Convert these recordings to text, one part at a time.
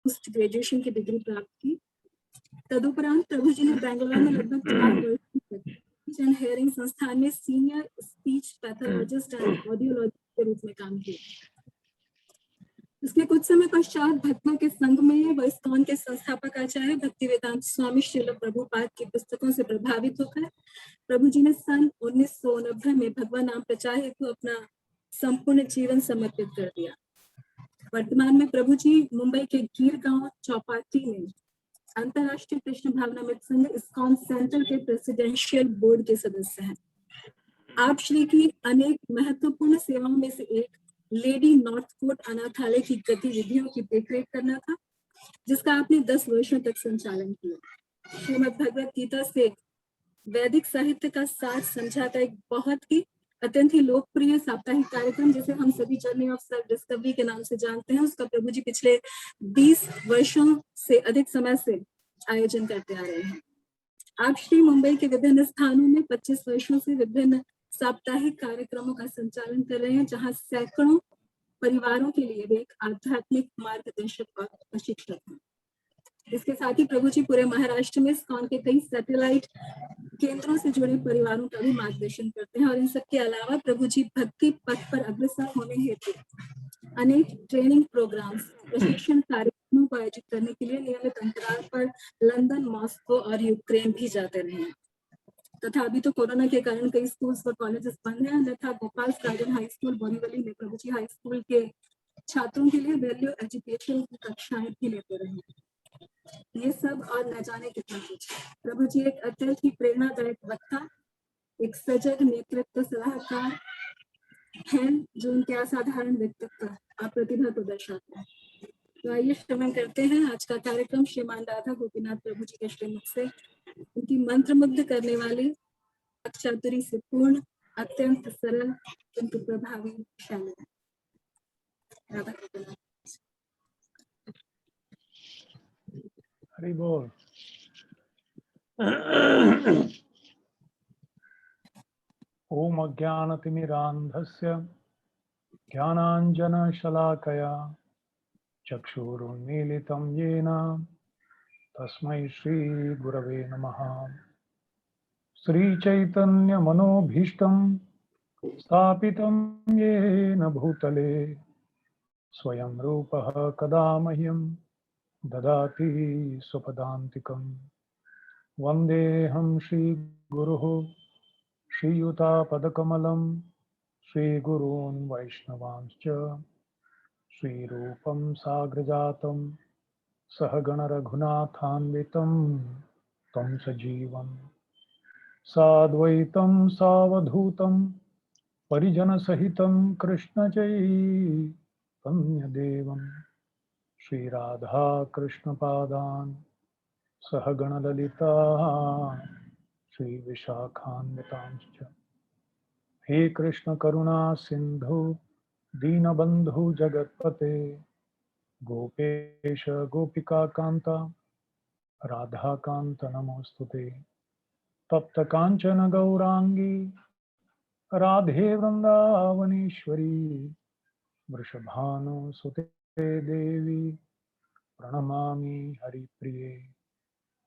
Post graduation की degree प्राप्त की। तदुपरांत प्रभु जी ने बेंगलोर में लगभग 4 वर्ष तक स्पीच एंड हेयरिंग संस्थान में senior speech pathologist and audiologist के रूप में काम किया। उसके कुछ समय पश्चात भक्तों के संग में व इस्कॉन के संस्थापक आचार्य भक्तिवेदांत स्वामी श्रील प्रभुपाद की पुस्तकों से प्रभावित होकर प्रभु जी ने सन 1990 में भगवान नाम प्रचार हेतु अपना संपूर्ण जीवन समर्पित कर दिया। वर्तमान में प्रभु जी मुंबई के गीर गांव चौपाटी में अंतरराष्ट्रीय कृष्ण भावनामृत संघ इस्कॉन सेंटर के प्रेसिडेंशियल बोर्ड के सदस्य हैं। आप श्री की अनेक महत्वपूर्ण सेवाओं में से एक लेडी नॉर्थ कोट अनाथालय की गतिविधियों की देखरेख करना था, जिसका आपने 10 वर्षों तक संचालन किया। श्रीमद् भगवत गीता से वैदिक साहित्य का सार समझाता एक बहुत ही अत्यंत ही लोकप्रिय साप्ताहिक कार्यक्रम, जिसे हम सभी जर्नी ऑफ सेल्फ डिस्कवरी के नाम से जानते हैं, उसका प्रभु जी पिछले 20 वर्षों से अधिक समय से आयोजन करते आ रहे हैं। आप श्री मुंबई के विभिन्न स्थानों में 25 वर्षों से विभिन्न साप्ताहिक कार्यक्रमों का संचालन कर रहे हैं, जहां सैकड़ों परिवारों के लिए एक आध्यात्मिक मार्गदर्शक और प्रशिक्षक हैं। इसके साथ ही प्रभु जी पूरे महाराष्ट्र में इस्कॉन के कई सैटेलाइट केंद्रों से जुड़े परिवारों का भी मार्गदर्शन करते हैं। और इन सब के अलावा प्रभु जी भक्ति पथ पर अग्रसर होने हेतु अनेक ट्रेनिंग प्रोग्राम्स, प्रशिक्षण कार्यक्रमों को आयोजित करने के लिए नियमित अंतराल पर लंदन, मॉस्को और यूक्रेन भी जाते रहे हैं। तथा अभी तो कोरोना के कारण कई स्कूल्स और कॉलेजेस बंद हैं, अन्यथा Gopal garden high school Borivali में प्रभु जी हाई स्कूल के छात्रों के लिए वैल्यू एजुकेशन की कक्षाएं भी लेते रहे। ये सब और न जाने कितना कुछ। प्रभु जी एक अत्यंत ही प्रेरणादायक वक्ता, एक सजग नेतृत्व सलाहकार हैं, जो उनके असाधारण व्यक्तित्व और प्रतिभा को दर्शाते हैं। तो आइए श्रवण करते हैं आज का कार्यक्रम श्रीमान राधा गोपीनाथ प्रभु जी के श्रीमुख से उनकी मंत्रमुग्ध करने वाली अक्षातुरी से पूर्ण अत्यंत सरल किंतु प्रभावी शैली। राधा गोपीनाथ। हरि बोल। ओम अज्ञानतिमिरान्धस्य ज्ञानाञ्जनशलाकया चक्षुरुन्मीलितं येन तस्मै श्रीगुरवे नमः। श्रीचैतन्यमनोभीष्टं स्थापितं येन भूतले स्वयं रूपः कदा मह्यं ददाति स्वपदान्तिकं। वन्देऽहं श्रीगुरुः श्रीयुतापदकमलं श्रीगुरून् वैष्णवांश्च श्रीरूपं साग्रजातं सहगणरघुनाथान्वितं तं सजीवं साद्वैतं सावधूतं परिजनसहितं कृष्णचैतन्यदेवं श्रीराधा कृष्णपादान् सहगणललिता श्रीविशाखान्वितांश्च। हे कृष्ण करुणा सिंधु दीनबंधु जगत्पते गोपेश गोपिका कांता राधा कांत नमोस्तुते। तप्त कांचन गौरांगी राधे वृंदावनेश्वरी वृषभानुसुते देवी प्रणमामि हरिप्रिये।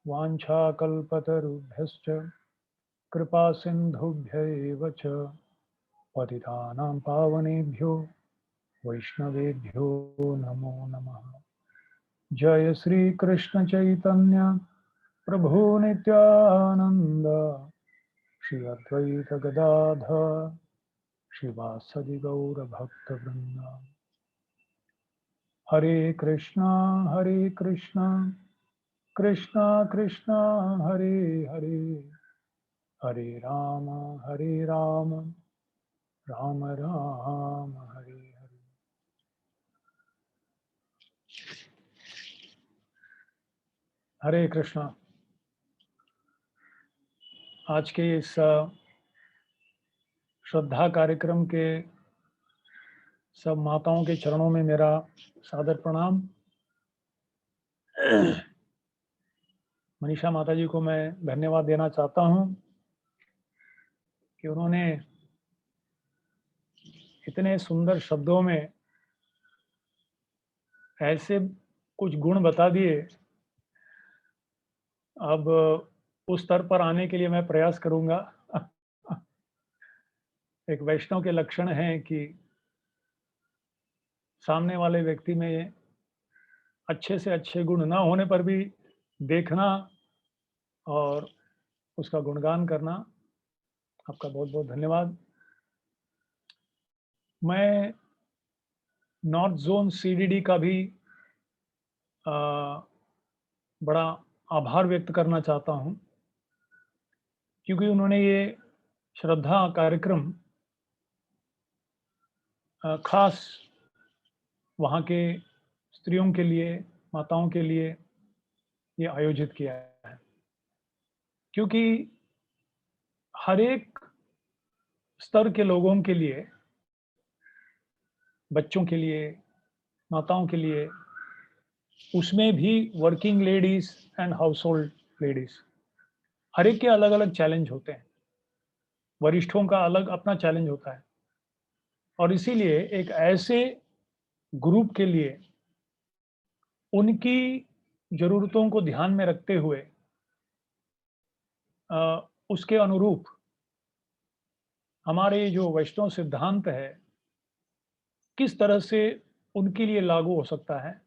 वाञ्छाकल्पतरुभ्यश्च कृपा सिन्धुभ्यैव च पतितानां पावनेभ्यो वैष्णवेभ्यो नमो नमः। जय श्री कृष्ण चैतन्य प्रभु नित्यानंद श्री अद्वैत गदाधर श्रीवासदि गौर भक्त वृंद। हरे कृष्णा कृष्णा कृष्णा हरे हरे, हरे राम राम राम हरे हरे। हरे कृष्णा। आज के इस श्रद्धा कार्यक्रम के सब माताओं के चरणों में मेरा सादर प्रणाम। मनीषा माता जी को मैं धन्यवाद देना चाहता हूं कि उन्होंने इतने सुंदर शब्दों में ऐसे कुछ गुण बता दिए। अब उस स्तर पर आने के लिए मैं प्रयास करूंगा। एक वैष्णव के लक्षण हैं कि सामने वाले व्यक्ति में अच्छे से अच्छे गुण ना होने पर भी देखना और उसका गुणगान करना। आपका बहुत बहुत धन्यवाद। मैं नॉर्थ जोन सीडीडी का भी बड़ा आभार व्यक्त करना चाहता हूं, क्योंकि उन्होंने ये श्रद्धा कार्यक्रम खास वहाँ के स्त्रियों के लिए, माताओं के लिए ये आयोजित किया है। क्योंकि हर एक स्तर के लोगों के लिए, बच्चों के लिए, माताओं के लिए, उसमें भी working ladies and household ladies, हर एक के अलग अलग चैलेंज होते हैं। वरिष्ठों का अलग अपना चैलेंज होता है, और इसीलिए एक ऐसे ग्रुप के लिए उनकी ज़रूरतों को ध्यान में रखते हुए उसके अनुरूप हमारे जो वैष्णव सिद्धांत है किस तरह से उनके लिए लागू हो सकता है,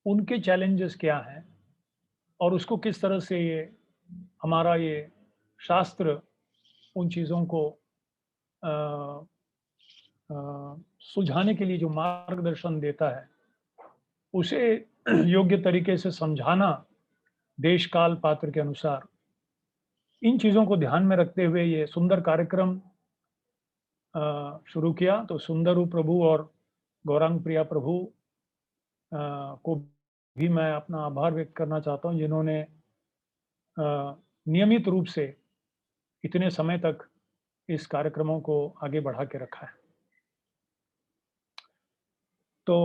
उनके चैलेंजेस क्या हैं, और उसको किस तरह से ये हमारा ये शास्त्र उन चीज़ों को अ, सुलझाने के लिए जो मार्गदर्शन देता है, उसे योग्य तरीके से समझाना देश काल पात्र के अनुसार, इन चीज़ों को ध्यान में रखते हुए ये सुंदर कार्यक्रम शुरू किया। तो सुंदरू प्रभु और गौरांग प्रिया प्रभु को भी मैं अपना आभार व्यक्त करना चाहता हूँ, जिन्होंने नियमित रूप से इतने समय तक इस कार्यक्रमों को आगे बढ़ा के रखा है। तो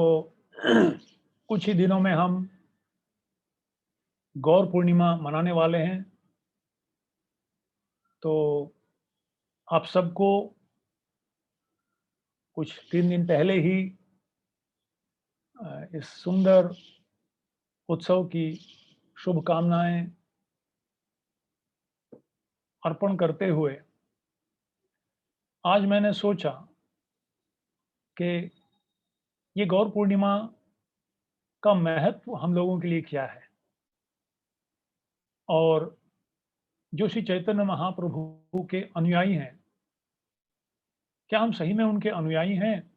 कुछ ही दिनों में हम गौर पूर्णिमा मनाने वाले हैं। तो आप सबको कुछ 3 दिन पहले ही इस सुंदर उत्सव की शुभकामनाएं अर्पण करते हुए आज मैंने सोचा कि ये गौर पूर्णिमा का महत्व हम लोगों के लिए क्या है, और जो श्री चैतन्य महाप्रभु के अनुयायी हैं, क्या हम सही में उनके अनुयायी हैं,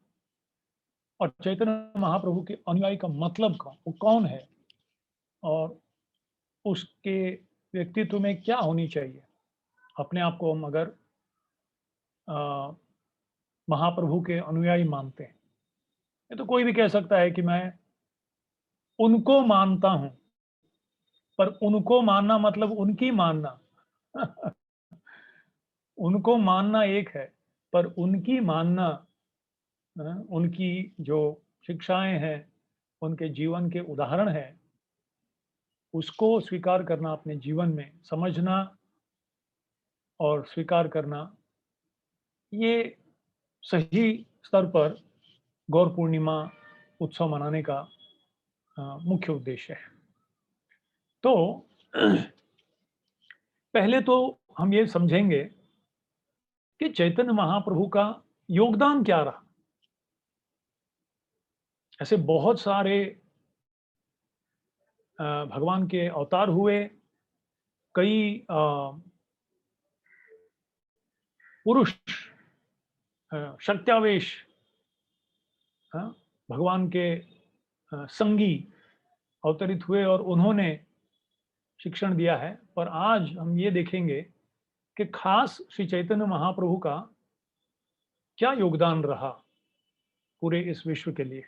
और चैतन्य महाप्रभु के अनुयायी का मतलब वो कौन है, और उसके व्यक्तित्व में क्या होनी चाहिए। अपने आप को हम अगर महाप्रभु के अनुयायी मानते हैं, ये तो कोई भी कह सकता है कि मैं उनको मानता हूं, पर उनको मानना मतलब उनकी मानना उनको मानना एक है, पर उनकी मानना, उनकी जो शिक्षाएं हैं, उनके जीवन के उदाहरण हैं, उसको स्वीकार करना, अपने जीवन में समझना और स्वीकार करना, ये सही स्तर पर गौर पूर्णिमा उत्सव मनाने का मुख्य उद्देश्य है। तो पहले तो हम ये समझेंगे कि चैतन्य महाप्रभु का योगदान क्या रहा। ऐसे बहुत सारे भगवान के अवतार हुए, कई पुरुष शक्त्यावेश भगवान के संगी अवतरित हुए और उन्होंने शिक्षण दिया है। पर आज हम ये देखेंगे कि खास श्री चैतन्य महाप्रभु का क्या योगदान रहा पूरे इस विश्व के लिए।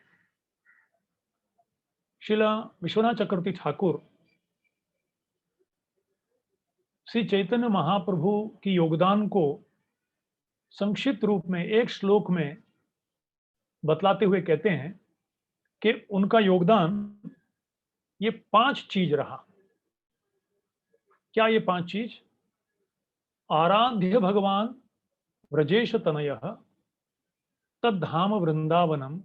श्रीला विश्वनाथ चक्रवर्ती ठाकुर श्री चैतन्य महाप्रभु की योगदान को संक्षिप्त रूप में एक श्लोक में बतलाते हुए कहते हैं कि उनका योगदान ये 5 चीज रहा। क्या ये 5 चीज? आराध्य भगवान व्रजेश तनयः तद्धाम वृंदावनम,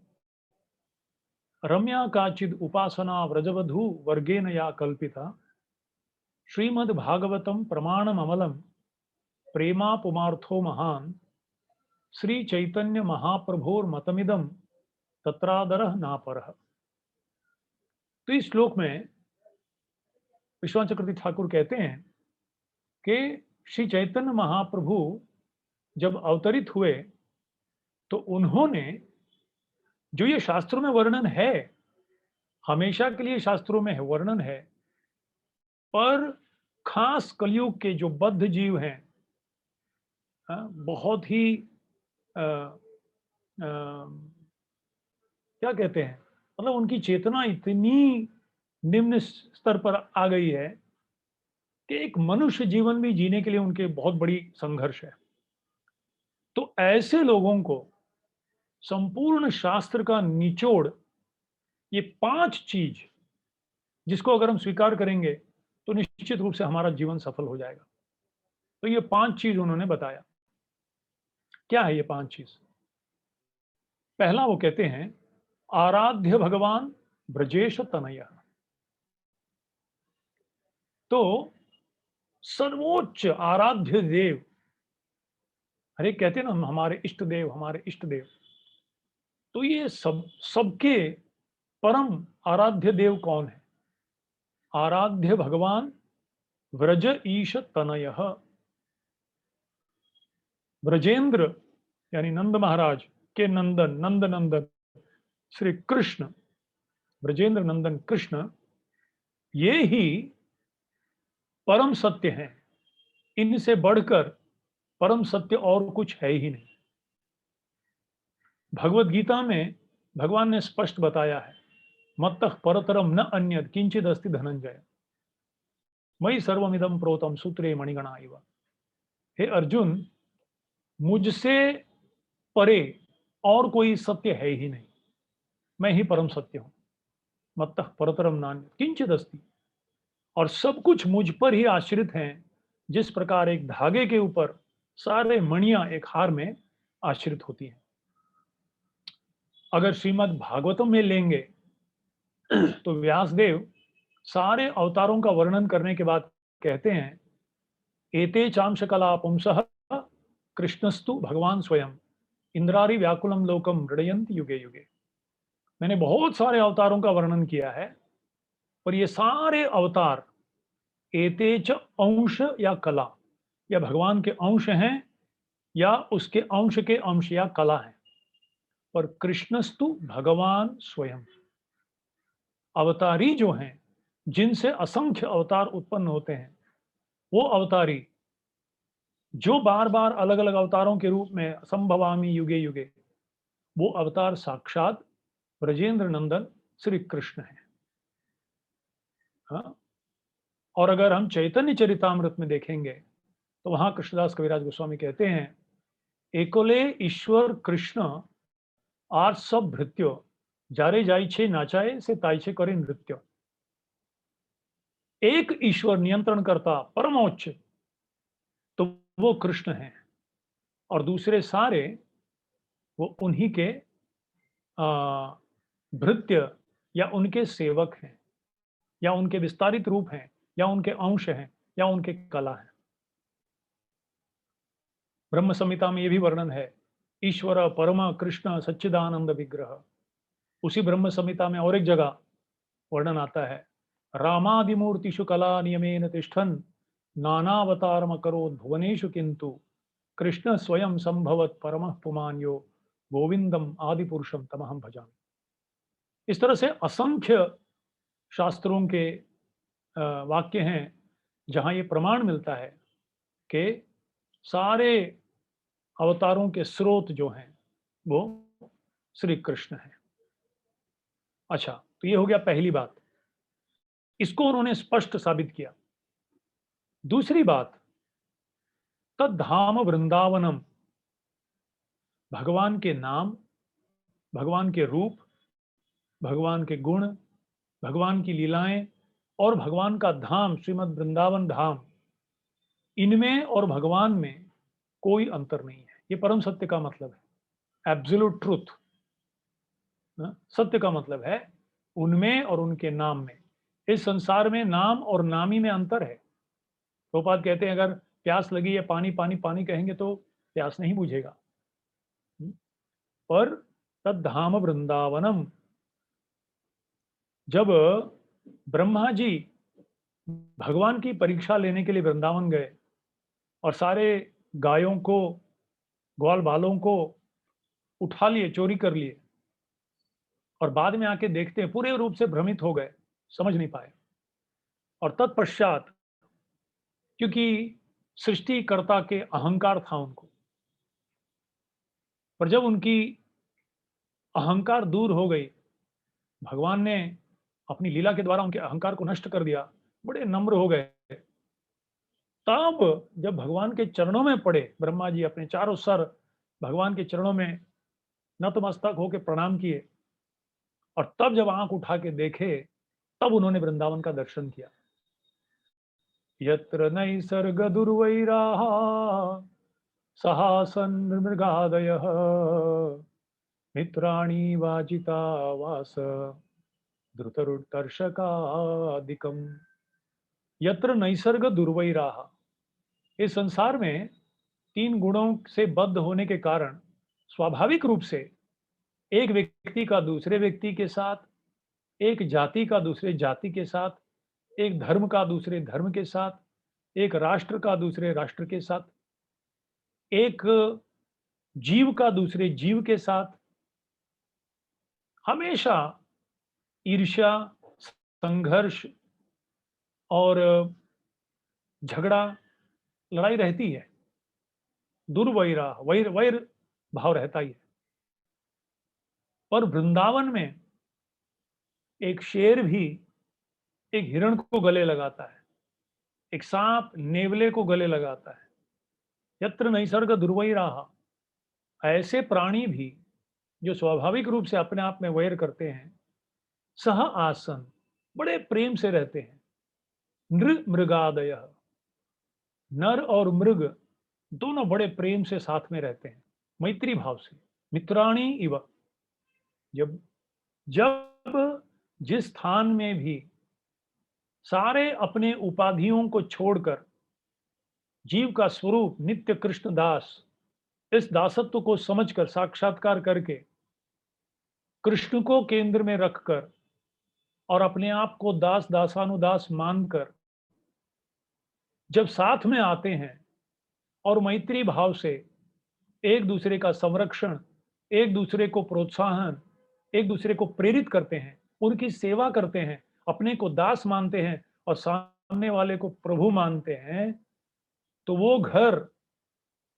रम्या काचिद उपासना व्रजवधू वर्गेन या कल्पिता श्रीमद् भागवतम प्रमाणम अमलम प्रेमा पुमार्थो महान श्री चैतन्य महाप्रभोर मतमिदम तत्रादरः नापरः। तो इस श्लोक में विश्वनाथ चक्रवर्ती ठाकुर कहते हैं कि श्री चैतन्य महाप्रभु जब अवतरित हुए तो उन्होंने जो ये शास्त्रों में वर्णन है, हमेशा के लिए शास्त्रों में वर्णन है, पर खास कलयुग के जो बद्ध जीव हैं, बहुत ही क्या कहते हैं, मतलब उनकी चेतना इतनी निम्न स्तर पर आ गई है कि एक मनुष्य जीवन भी जीने के लिए उनके बहुत बड़ी संघर्ष है। तो ऐसे लोगों को संपूर्ण शास्त्र का निचोड़, ये 5 चीज जिसको अगर हम स्वीकार करेंगे तो निश्चित रूप से हमारा जीवन सफल हो जाएगा। तो ये 5 चीज उन्होंने बताया। क्या है ये 5 चीज? पहला वो कहते हैं आराध्य भगवान ब्रजेश तनय। तो सर्वोच्च आराध्य देव, अरे कहते हैं ना हमारे इष्ट देव, हमारे इष्ट देव, तो ये सबके परम आराध्य देव कौन है? आराध्य भगवान व्रज ईश तनय। ब्रजेंद्र यानी नंद महाराज के नंदन, नंद नंदन श्री कृष्ण, ब्रजेंद्र नंदन कृष्ण, ये ही परम सत्य हैं। इनसे बढ़कर परम सत्य और कुछ है ही नहीं। भगवत गीता में भगवान ने स्पष्ट बताया है, मत्तः परतरम न अन्यत् किंचिद अस्ति धनंजय मयि सर्वमिदं प्रोतम सूत्रे मणिगणा इव। हे अर्जुन, मुझसे परे और कोई सत्य है ही नहीं, मैं ही परम सत्य हूं। मत्तः परतरम नान्यत् किंचिद अस्ति, और सब कुछ मुझ पर ही आश्रित हैं, जिस प्रकार एक धागे के ऊपर सारे मणियां एक हार में आश्रित होती हैं। अगर श्रीमद् भागवतम में लेंगे तो व्यासदेव सारे अवतारों का वर्णन करने के बाद कहते हैं एते चांश कला पुंसः कृष्णस्तु भगवान स्वयं इंद्रारी व्याकुलम लोकम हृदयन्ति युगे युगे। मैंने बहुत सारे अवतारों का वर्णन किया है, पर ये सारे अवतार एते च अंश या कला, या भगवान के अंश हैं या उसके अंश के अंश या कला हैं, पर कृष्णस्तु भगवान स्वयं। अवतारी जो हैं, जिनसे असंख्य अवतार उत्पन्न होते हैं, वो अवतारी जो बार बार अलग अलग अवतारों के रूप में संभवामी युगे युगे, वो अवतार साक्षात ब्रजेंद्र नंदन श्री कृष्ण है। हाँ? और अगर हम चैतन्य चरितामृत में देखेंगे तो वहां कृष्णदास कविराज गोस्वामी कहते हैं एकोले ईश्वर कृष्ण आर सब भृत्यो जारे जाइछे नाचाए से ताइछे करे नृत्य। एक ईश्वर नियंत्रण करता परमोच्च तो वो कृष्ण है, और दूसरे सारे वो उन्हीं के भृत्य या उनके सेवक हैं, या उनके विस्तारित रूप हैं, या उनके अंश हैं, या उनके कला हैं। ब्रह्म संहिता में यह भी वर्णन है ईश्वर परम कृष्ण सच्चिदानंद विग्रह। उसी ब्रह्म संहिता में और एक जगह वर्णन आता है रामादिमूर्तिषु कला नियमेन तिष्ठन् नानावतारम करोत् भुवनेषु किंतु कृष्ण स्वयं संभवत परमः पुमान्यो गोविंदम आदि पुरुषम तमहम भजामि। इस तरह से असंख्य शास्त्रों के वाक्य हैं जहां ये प्रमाण मिलता है कि सारे अवतारों के स्रोत जो हैं वो श्री कृष्ण है। अच्छा, तो ये हो गया पहली बात, इसको उन्होंने स्पष्ट साबित किया। दूसरी बात, तद्धाम वृंदावनम, भगवान के नाम, भगवान के रूप, भगवान के गुण, भगवान की लीलाएं और भगवान का धाम श्रीमद् वृंदावन धाम, इनमें और भगवान में कोई अंतर नहीं है। ये परम सत्य का मतलब है, एब्सोल्यूट ट्रूथ। सत्य का मतलब है उनमें और उनके नाम में। इस संसार में नाम और नामी में अंतर है। प्रभुपाद कहते हैं अगर प्यास लगी है, पानी पानी पानी कहेंगे तो प्यास नहीं बुझेगा। पर तद्धाम वृंदावनम, जब ब्रह्मा जी भगवान की परीक्षा लेने के लिए वृंदावन गए और सारे गायों को, ग्वाल बालों को उठा लिए, चोरी कर लिए, और बाद में आके देखते हैं पूरे रूप से भ्रमित हो गए, समझ नहीं पाए। और तत्पश्चात, क्योंकि सृष्टिकर्ता के अहंकार था उनको, पर जब उनकी अहंकार दूर हो गई, भगवान ने अपनी लीला के द्वारा उनके अहंकार को नष्ट कर दिया, बड़े नम्र हो गए। तब जब भगवान के चरणों में पड़े, ब्रह्मा जी अपने चारों सर भगवान के चरणों में नतमस्तक होकर प्रणाम किए, और तब जब आंख उठा के देखे, तब उन्होंने वृंदावन का दर्शन किया। यत्र नैसर्ग दुर्वैराः सहासन मृगादयः मित्राणि वाजिता वास धृतरुत्कर्षकादिकम। यत्र नैसर्ग दुर्वैराः, इस संसार में 3 गुणों से बद्ध होने के कारण स्वाभाविक रूप से एक व्यक्ति का दूसरे व्यक्ति के साथ, एक जाति का दूसरे जाति के साथ, एक धर्म का दूसरे धर्म के साथ, एक राष्ट्र का दूसरे राष्ट्र के साथ, एक जीव का दूसरे जीव के साथ हमेशा ईर्ष्या, संघर्ष और झगड़ा, लड़ाई रहती है। दुर्वैरा, वैर वैर भाव रहता ही है। पर वृंदावन में एक शेर भी एक हिरण को गले लगाता है, एक सांप नेवले को गले लगाता है। यत्र नैसर्ग दुर्वैराः, ऐसे प्राणी भी जो स्वाभाविक रूप से अपने आप में वैर करते हैं, सह आसन, बड़े प्रेम से रहते हैं। नृ मृगादयः, नर और मृग दोनों बड़े प्रेम से साथ में रहते हैं, मैत्री भाव से। मित्राणि इव, जब जब जिस स्थान में भी सारे अपने उपाधियों को छोड़कर जीव का स्वरूप नित्य कृष्ण दास, इस दासत्व को समझकर साक्षात्कार करके कृष्ण को केंद्र में रखकर और अपने आप को दास दासानुदास मानकर जब साथ में आते हैं और मैत्री भाव से एक दूसरे का संरक्षण, एक दूसरे को प्रोत्साहन, एक दूसरे को प्रेरित करते हैं, उनकी सेवा करते हैं, अपने को दास मानते हैं और सामने वाले को प्रभु मानते हैं, तो वो घर,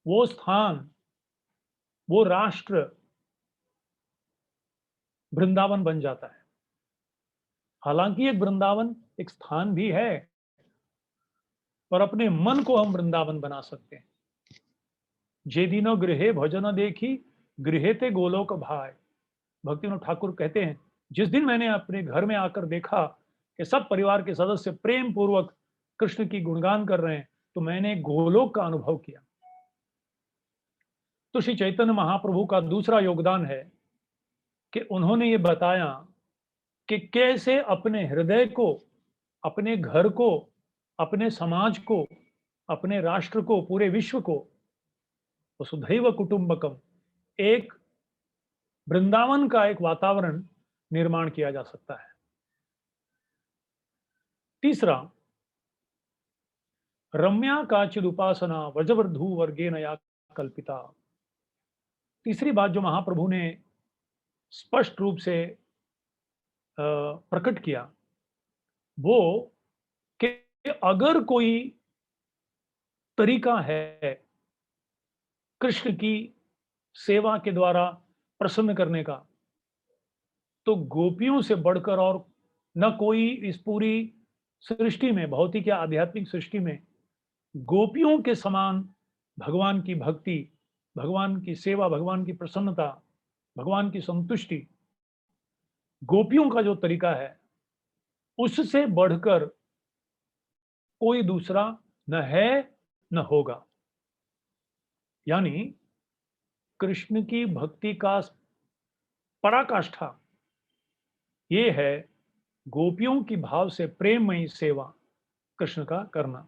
वो स्थान, वो राष्ट्र वृंदावन बन जाता है। हालांकि एक वृंदावन एक स्थान भी है, पर अपने मन को हम वृंदावन बना सकते हैं। जे दिनो गृहे भजन देखी, गृहे ते गोलोक भाई। भक्तिविनोद ठाकुर कहते हैं, जिस दिन मैंने अपने घर में आकर देखा कि सब परिवार के सदस्य प्रेम पूर्वक कृष्ण की गुणगान कर रहे हैं, तो मैंने गोलोक का अनुभव किया। तो श्री चैतन्य महाप्रभु का दूसरा योगदान है कि उन्होंने ये बताया कि कैसे अपने हृदय को, अपने घर को, अपने समाज को, अपने राष्ट्र को, पूरे विश्व को वसुधैव कुटुंबकम, एक वृंदावन का एक वातावरण निर्माण किया जा सकता है। तीसरा, रम्या काचिद उपासना वज्रवधू वर्गेण या कल्पिता। तीसरी बात जो महाप्रभु ने स्पष्ट रूप से प्रकट किया, वो कि अगर कोई तरीका है कृष्ण की सेवा के द्वारा प्रसन्न करने का, तो गोपियों से बढ़कर और न कोई इस पूरी सृष्टि में, भौतिक या आध्यात्मिक सृष्टि में, गोपियों के समान भगवान की भक्ति, भगवान की सेवा, भगवान की प्रसन्नता, भगवान की संतुष्टि, गोपियों का जो तरीका है, उससे बढ़कर कोई दूसरा न है न होगा। यानी कृष्ण की भक्ति का पराकाष्ठा ये है गोपियों की भाव से प्रेममयी सेवा कृष्ण का करना।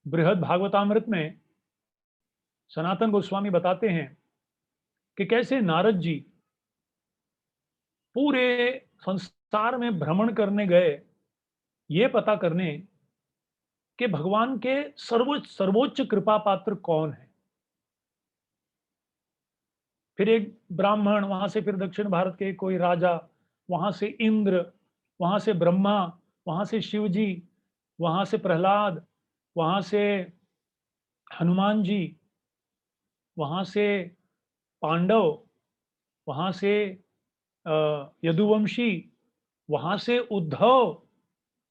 बृहद भागवतामृत में सनातन गोस्वामी बताते हैं कि कैसे नारद जी पूरे संसार में भ्रमण करने गए ये पता करने कि भगवान के सर्वोच्च सर्वोच्च कृपा पात्र कौन है। फिर एक ब्राह्मण, वहां से फिर दक्षिण भारत के कोई राजा, वहां से इंद्र, वहां से ब्रह्मा, वहां से शिव जी, वहां से प्रहलाद, वहां से हनुमान जी, वहां से पांडव, वहां से यदुवंशी, वहां से उद्धव,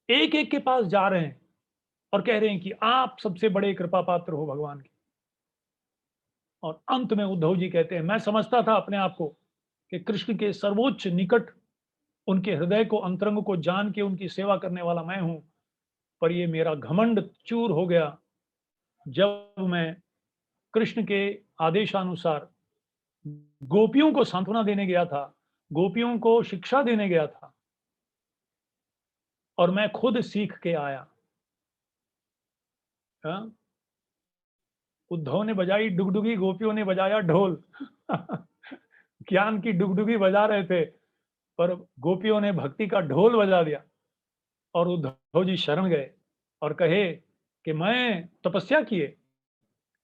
एक एक के पास जा रहे हैं और कह रहे हैं कि आप सबसे बड़े कृपा पात्र हो भगवान के। और अंत में उद्धव जी कहते हैं, मैं समझता था अपने आप को कि कृष्ण के सर्वोच्च निकट, उनके हृदय को, अंतरंग को जान के उनकी सेवा करने वाला मैं हूं, पर ये मेरा घमंड चूर हो गया जब मैं कृष्ण के आदेशानुसार गोपियों को सांत्वना देने गया था, गोपियों को शिक्षा देने गया था, और मैं खुद सीख के आया। हाँ? उद्धव ने बजाई डुगडुगी, गोपियों ने बजाया ढोल। ज्ञान की डुगडुगी बजा रहे थे, पर गोपियों ने भक्ति का ढोल बजा दिया। और उद्धव जी शरण गए और कहे कि मैं तपस्या किए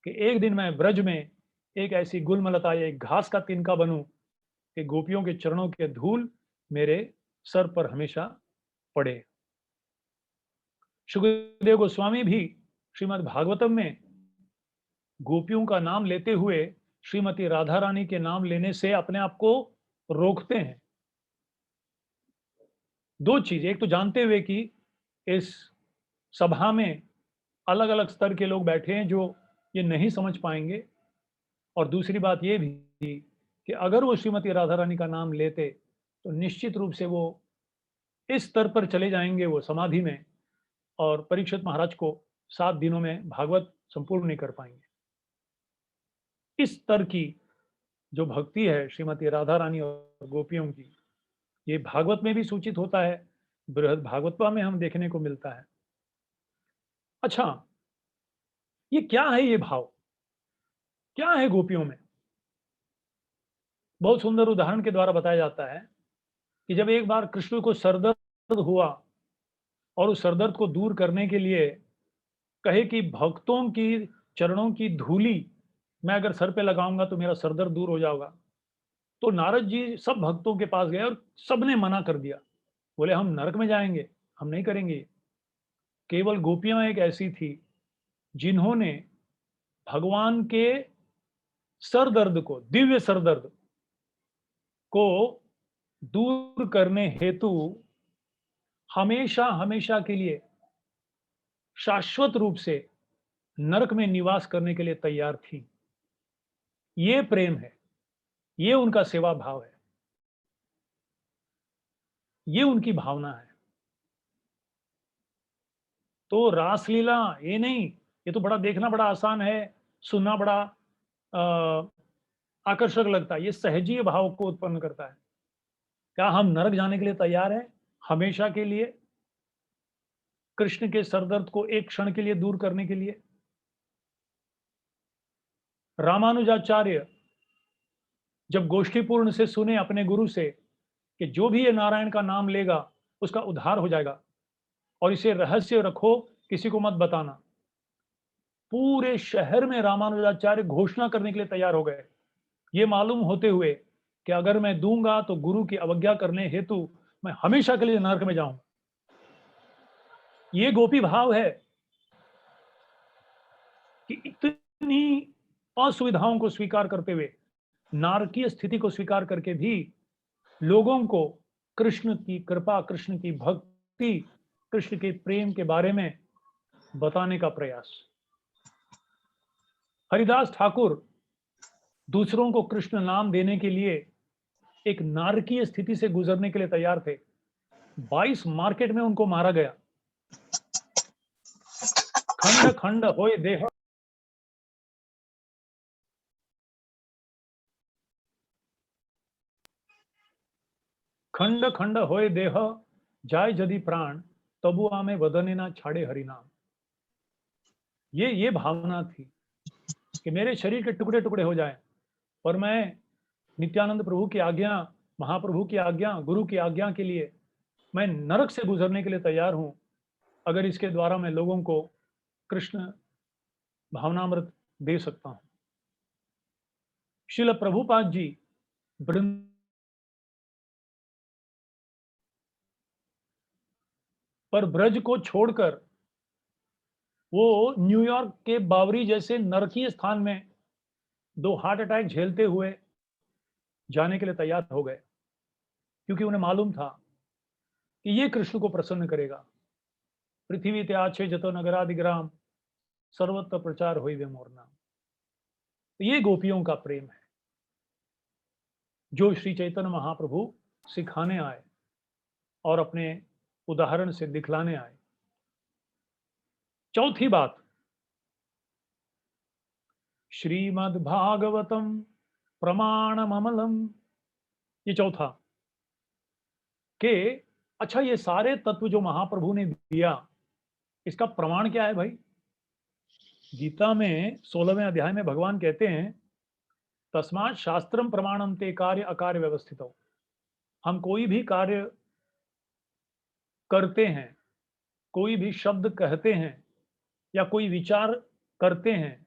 कि एक दिन मैं ब्रज में एक ऐसी गुलमलता या एक घास का तिनका बनूं कि गोपियों के चरणों के धूल मेरे सर पर हमेशा पड़े। सुखदेव गोस्वामी भी श्रीमद् भागवतम में गोपियों का नाम लेते हुए श्रीमती राधा रानी के नाम लेने से अपने आप को रोकते हैं। दो चीज, एक तो जानते हुए कि इस सभा में अलग अलग स्तर के लोग बैठे हैं जो ये नहीं समझ पाएंगे, और दूसरी बात ये भी कि अगर वो श्रीमती राधा रानी का नाम लेते तो निश्चित रूप से वो इस स्तर पर चले जाएंगे, वो समाधि में, और परीक्षित महाराज को 7 दिनों में भागवत संपूर्ण नहीं कर पाएंगे। इस स्तर की जो भक्ति है श्रीमती राधा रानी और गोपियों की, ये भागवत में भी सूचित होता है, बृहद भागवतवा में हम देखने को मिलता है। अच्छा, ये क्या है, ये भाव क्या है गोपियों में? बहुत सुंदर उदाहरण के द्वारा बताया जाता है कि जब एक बार कृष्ण को सरदर्द हुआ और उस सरदर्द को दूर करने के लिए कहे कि भक्तों की चरणों की धूली मैं अगर सर पे लगाऊंगा तो मेरा सरदर्द दूर हो जाएगा, तो नारद जी सब भक्तों के पास गए और सबने मना कर दिया। बोले हम नरक में जाएंगे, हम नहीं करेंगे। केवल गोपियां एक ऐसी थी जिन्होंने भगवान के सरदर्द को, दिव्य सरदर्द को दूर करने हेतु हमेशा हमेशा के लिए शाश्वत रूप से नरक में निवास करने के लिए तैयार थी। ये प्रेम है, ये उनका सेवा भाव है, ये उनकी भावना है। तो रासलीला ये नहीं, ये तो बड़ा देखना बड़ा आसान है, सुनना बड़ा आकर्षक लगता है, ये सहजीय भाव को उत्पन्न करता है। क्या हम नरक जाने के लिए तैयार हैं हमेशा के लिए, कृष्ण के सरदर्द को एक क्षण के लिए दूर करने के लिए? रामानुजाचार्य जब गोष्ठीपूर्ण से सुने अपने गुरु से कि जो भी ये नारायण का नाम लेगा उसका उद्धार हो जाएगा, और इसे रहस्य रखो, किसी को मत बताना, पूरे शहर में रामानुजाचार्य घोषणा करने के लिए तैयार हो गए, ये मालूम होते हुए कि अगर मैं दूंगा तो गुरु की अवज्ञा करने हेतु मैं हमेशा के लिए नरक में जाऊं। ये गोपी भाव है कि इतनी असुविधाओं को स्वीकार करते हुए, नारकीय स्थिति को स्वीकार करके भी लोगों को कृष्ण की कृपा, कृष्ण की भक्ति, कृष्ण के प्रेम के बारे में बताने का प्रयास। हरिदास ठाकुर दूसरों को कृष्ण नाम देने के लिए एक नारकीय स्थिति से गुजरने के लिए तैयार थे। 22 मार्केट में उनको मारा गया। खंड खंड होए देह, खंड खंड होए देह जाय यदि प्राण तबु आमे वदने ना छाड़े हरिनाम। ये भावना थी कि मेरे शरीर के टुकड़े टुकड़े हो जाएं, पर मैं नित्यानंद प्रभु की आज्ञा, महाप्रभु की आज्ञा, गुरु की आज्ञा के लिए मैं नरक से गुजरने के लिए तैयार हूं, अगर इसके द्वारा मैं लोगों को कृष्ण भावनामृत दे सकता हूं। श्रील प्रभुपाद जी पर ब्रज को छोड़कर वो न्यूयॉर्क के बावरी जैसे नरकीय स्थान में 2 हार्ट अटैक झेलते हुए जाने के लिए तैयार हो गए, क्योंकि उन्हें मालूम था कि ये कृष्ण को प्रसन्न करेगा। पृथ्वी ते आछे जतो नगरादिग्राम सर्वत्र प्रचार होई वे मोर नाम। तो ये गोपियों का प्रेम है जो श्री चैतन्य महाप्रभु सिखाने आए और अपने उदाहरण से दिखलाने आए। चौथी बात, श्रीमद् भागवतम प्रमाणम अमलम, ये चौथा कि अच्छा ये सारे तत्व जो महाप्रभु ने दिया इसका प्रमाण क्या है भाई? गीता में 16वें अध्याय में भगवान कहते हैं तस्मात् शास्त्रम प्रमाणम ते कार्य अकार्य व्यवस्थित हो। हम कोई भी कार्य करते हैं, कोई भी शब्द कहते हैं या कोई विचार करते हैं,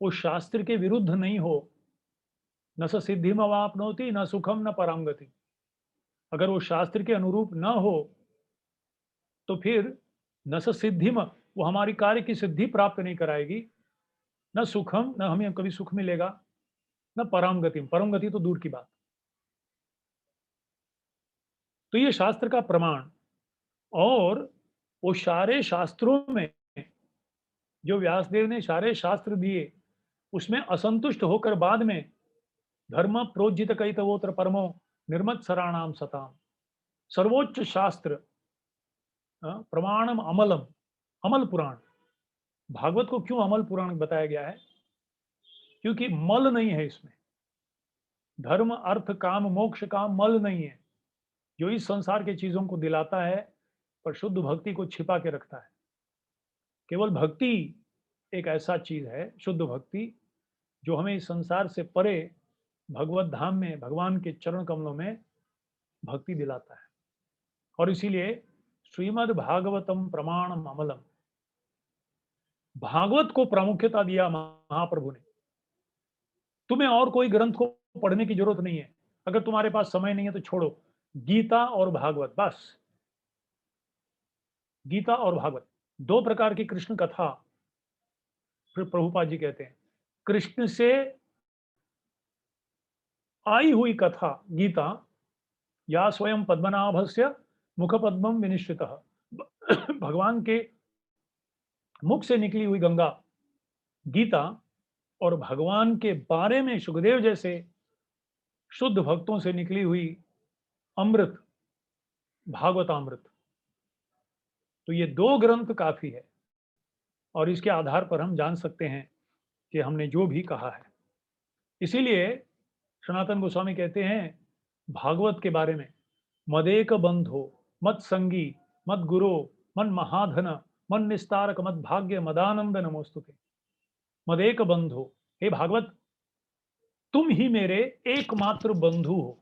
वो शास्त्र के विरुद्ध नहीं हो, न स सिद्धिम अवाप्नोति न सुखम न परांगति। अगर वो शास्त्र के अनुरूप न हो तो फिर न स सिद्धिम, वो हमारी कार्य की सिद्धि प्राप्त नहीं कराएगी, न सुखम, न हमें कभी सुख मिलेगा, न परम गति, परम गति तो दूर की बात। तो ये शास्त्र का प्रमाण, और वो सारे शास्त्रों में जो व्यासदेव ने सारे शास्त्र दिए उसमें असंतुष्ट होकर बाद में धर्म प्रोज्जित कैतवोत्र परमो निर्मत्सराणाम सताम, सर्वोच्च शास्त्र प्रमाणम अमलम, अमल पुराण। भागवत को क्यों अमल पुराण बताया गया है? क्योंकि मल नहीं है इसमें, धर्म अर्थ काम मोक्ष का मल नहीं है जो इस संसार के चीजों को दिलाता है पर शुद्ध भक्ति को छिपा के रखता है। केवल भक्ति एक ऐसा चीज है, शुद्ध भक्ति, जो हमें इस संसार से परे भगवत धाम में भगवान के चरण कमलों में भक्ति दिलाता है। और इसीलिए श्रीमद् भागवतम प्रमाणम अमलम, भागवत को प्रामुख्यता दिया महाप्रभु ने। तुम्हें और कोई ग्रंथ को पढ़ने की जरूरत नहीं है, अगर तुम्हारे पास समय नहीं है तो छोड़ो, गीता और भागवत बस। गीता और भागवत 2 प्रकार की कृष्ण कथा प्रभुपाद जी कहते हैं। कृष्ण से आई हुई कथा गीता, या स्वयं पद्मनाभस्य मुख पद्मम विनिश्चितः, भगवान के मुख से निकली हुई गंगा गीता, और भगवान के बारे में सुखदेव जैसे शुद्ध भक्तों से निकली हुई अमृत, भागवतामृत। तो ये 2 ग्रंथ काफी है, और इसके आधार पर हम जान सकते हैं कि हमने जो भी कहा है। इसीलिए सनातन गोस्वामी कहते हैं भागवत के बारे में, मदेक बंधो मत संगी मत गुरो मन महाधन मन निस्तारक मत भाग्य मदानंद नमोस्तुते। मदेक बंधो, हे भागवत तुम ही मेरे एकमात्र बंधु हो।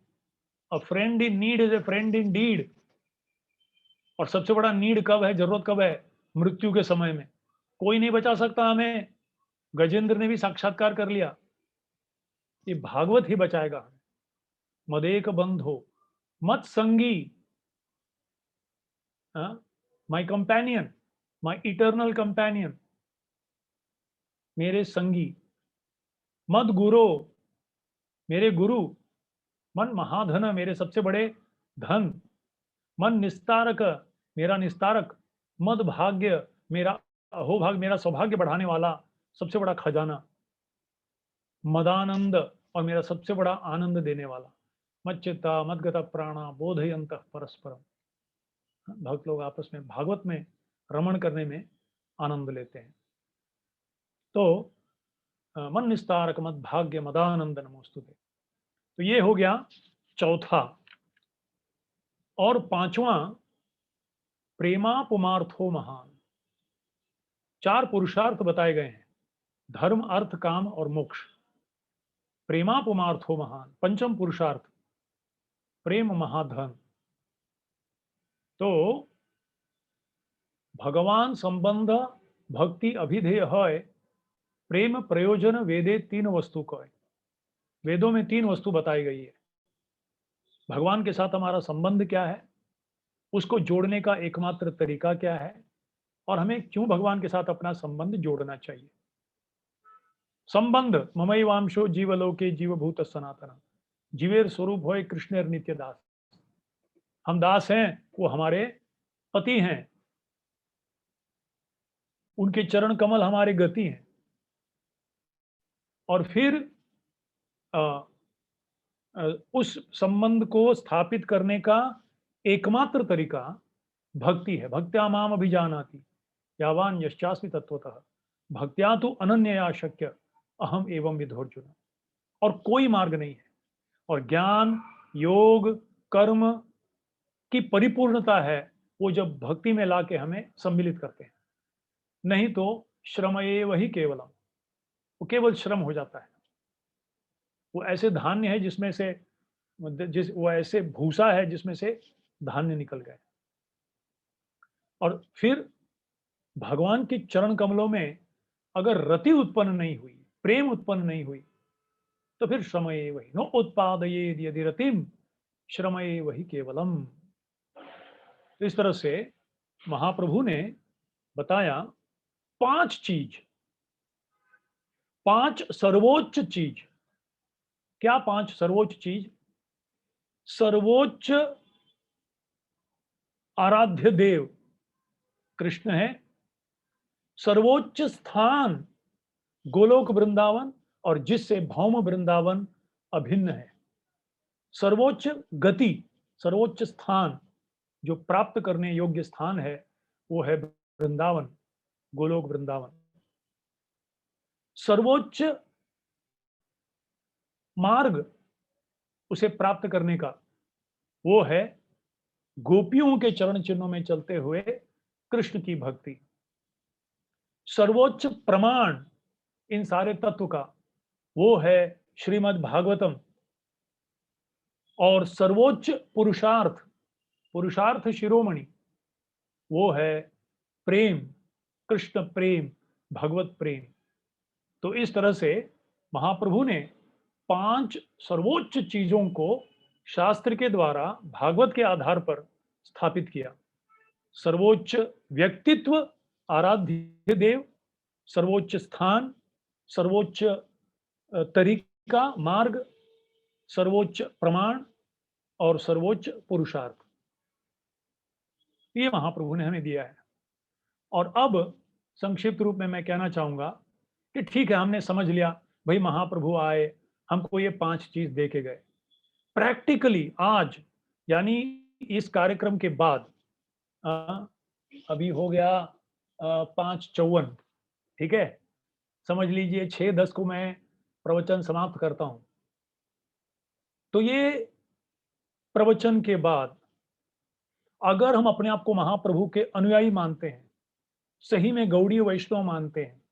A friend in need is a friend in deed. और सबसे बड़ा नीड कब है, जरूरत कब है? मृत्यु के समय में। कोई नहीं बचा सकता हमें, गजेंद्र ने भी साक्षात्कार कर लिया, ये भागवत ही बचाएगा हमें। मदेक बंधो मत संगी, my companion, my eternal companion, मेरे संगी। मद गुरो, मेरे गुरु। मन महाधन, मेरे सबसे बड़े धन। मन निस्तारक, मेरा निस्तारक। मद भाग्य, मेरा अहोभाग्य, मेरा सौभाग्य बढ़ाने वाला सबसे बड़ा खजाना। मदानंद, और मेरा सबसे बड़ा आनंद देने वाला। मच्चित्ता मदगता प्राणा बोधयंत परस्परम। भक्त लोग आपस में भागवत में रमण करने में आनंद लेते हैं। तो मन निस्तारक मद भाग्य मदानंद नमोस्तुते। तो ये हो गया चौथा। और पांचवा प्रेमापुमार्थो महान। 4 पुरुषार्थ बताए गए हैं, धर्म, अर्थ, काम और मोक्ष। प्रेमापुमार्थो महान, पंचम पुरुषार्थ प्रेम महाधन। तो भगवान संबंध भक्ति अभिधेय है, प्रेम प्रयोजन वेदे 3 वस्तु का है। वेदों में 3 वस्तु बताई गई है। भगवान के साथ हमारा संबंध क्या है, उसको जोड़ने का एकमात्र तरीका क्या है, और हमें क्यों भगवान के साथ अपना संबंध जोड़ना चाहिए। संबंध ममैवांशो जीवलोके जीवभूत सनातन, जीवेर स्वरूप होय कृष्णेर नित्य दास। हम दास हैं, वो हमारे पति हैं, उनके चरण कमल हमारे गति हैं। और फिर उस संबंध को स्थापित करने का एकमात्र तरीका भक्ति है। भक्त्या माम अभिजानाति यावान यश्चास्मि तत्वतः, भक्त्या तो अनन्यया शक्य अहम एवं विधोर्जुन। और कोई मार्ग नहीं है। और ज्ञान, योग, कर्म की परिपूर्णता है वो जब भक्ति में लाके हमें सम्मिलित करते हैं। नहीं तो श्रमएव ही केवलम, वो केवल श्रम हो जाता है। वो ऐसे धान्य है जिसमें से वो ऐसे भूसा है जिसमें से धान्य निकल गए। और फिर भगवान के चरण कमलों में अगर रति उत्पन्न नहीं हुई, प्रेम उत्पन्न नहीं हुई, तो फिर श्रमये वही नो उत्पादयेद यदि रतिम श्रमये वही केवलम। तो इस तरह से महाप्रभु ने बताया 5 चीज, 5 सर्वोच्च चीज। क्या 5 सर्वोच्च चीज? सर्वोच्च आराध्य देव कृष्ण है, सर्वोच्च स्थान गोलोक वृंदावन और जिससे भौम वृंदावन अभिन्न है। सर्वोच्च गति, सर्वोच्च स्थान जो प्राप्त करने योग्य स्थान है वो है वृंदावन, गोलोक वृंदावन। सर्वोच्च मार्ग उसे प्राप्त करने का वो है गोपियों के चरण चिन्हों में चलते हुए कृष्ण की भक्ति। सर्वोच्च प्रमाण इन सारे तत्व का वो है श्रीमद् भागवतम। और सर्वोच्च पुरुषार्थ, पुरुषार्थ शिरोमणि वो है प्रेम, कृष्ण प्रेम, भगवत प्रेम। तो इस तरह से महाप्रभु ने 5 सर्वोच्च चीजों को शास्त्र के द्वारा भागवत के आधार पर स्थापित किया। सर्वोच्च व्यक्तित्व आराध्य देव, सर्वोच्च स्थान, सर्वोच्च तरीका मार्ग, सर्वोच्च प्रमाण और सर्वोच्च पुरुषार्थ, ये महाप्रभु ने हमें दिया है। और अब संक्षिप्त रूप में मैं कहना चाहूंगा कि ठीक है, हमने समझ लिया भाई महाप्रभु आए, हमको ये 5 चीज दे के गए। प्रैक्टिकली आज यानी इस कार्यक्रम के बाद अभी हो गया 5:54, ठीक है, समझ लीजिए 6:10 को मैं प्रवचन समाप्त करता हूं। तो ये प्रवचन के बाद अगर हम अपने आप को महाप्रभु के अनुयायी मानते हैं, सही में गौड़ीय वैष्णव मानते हैं,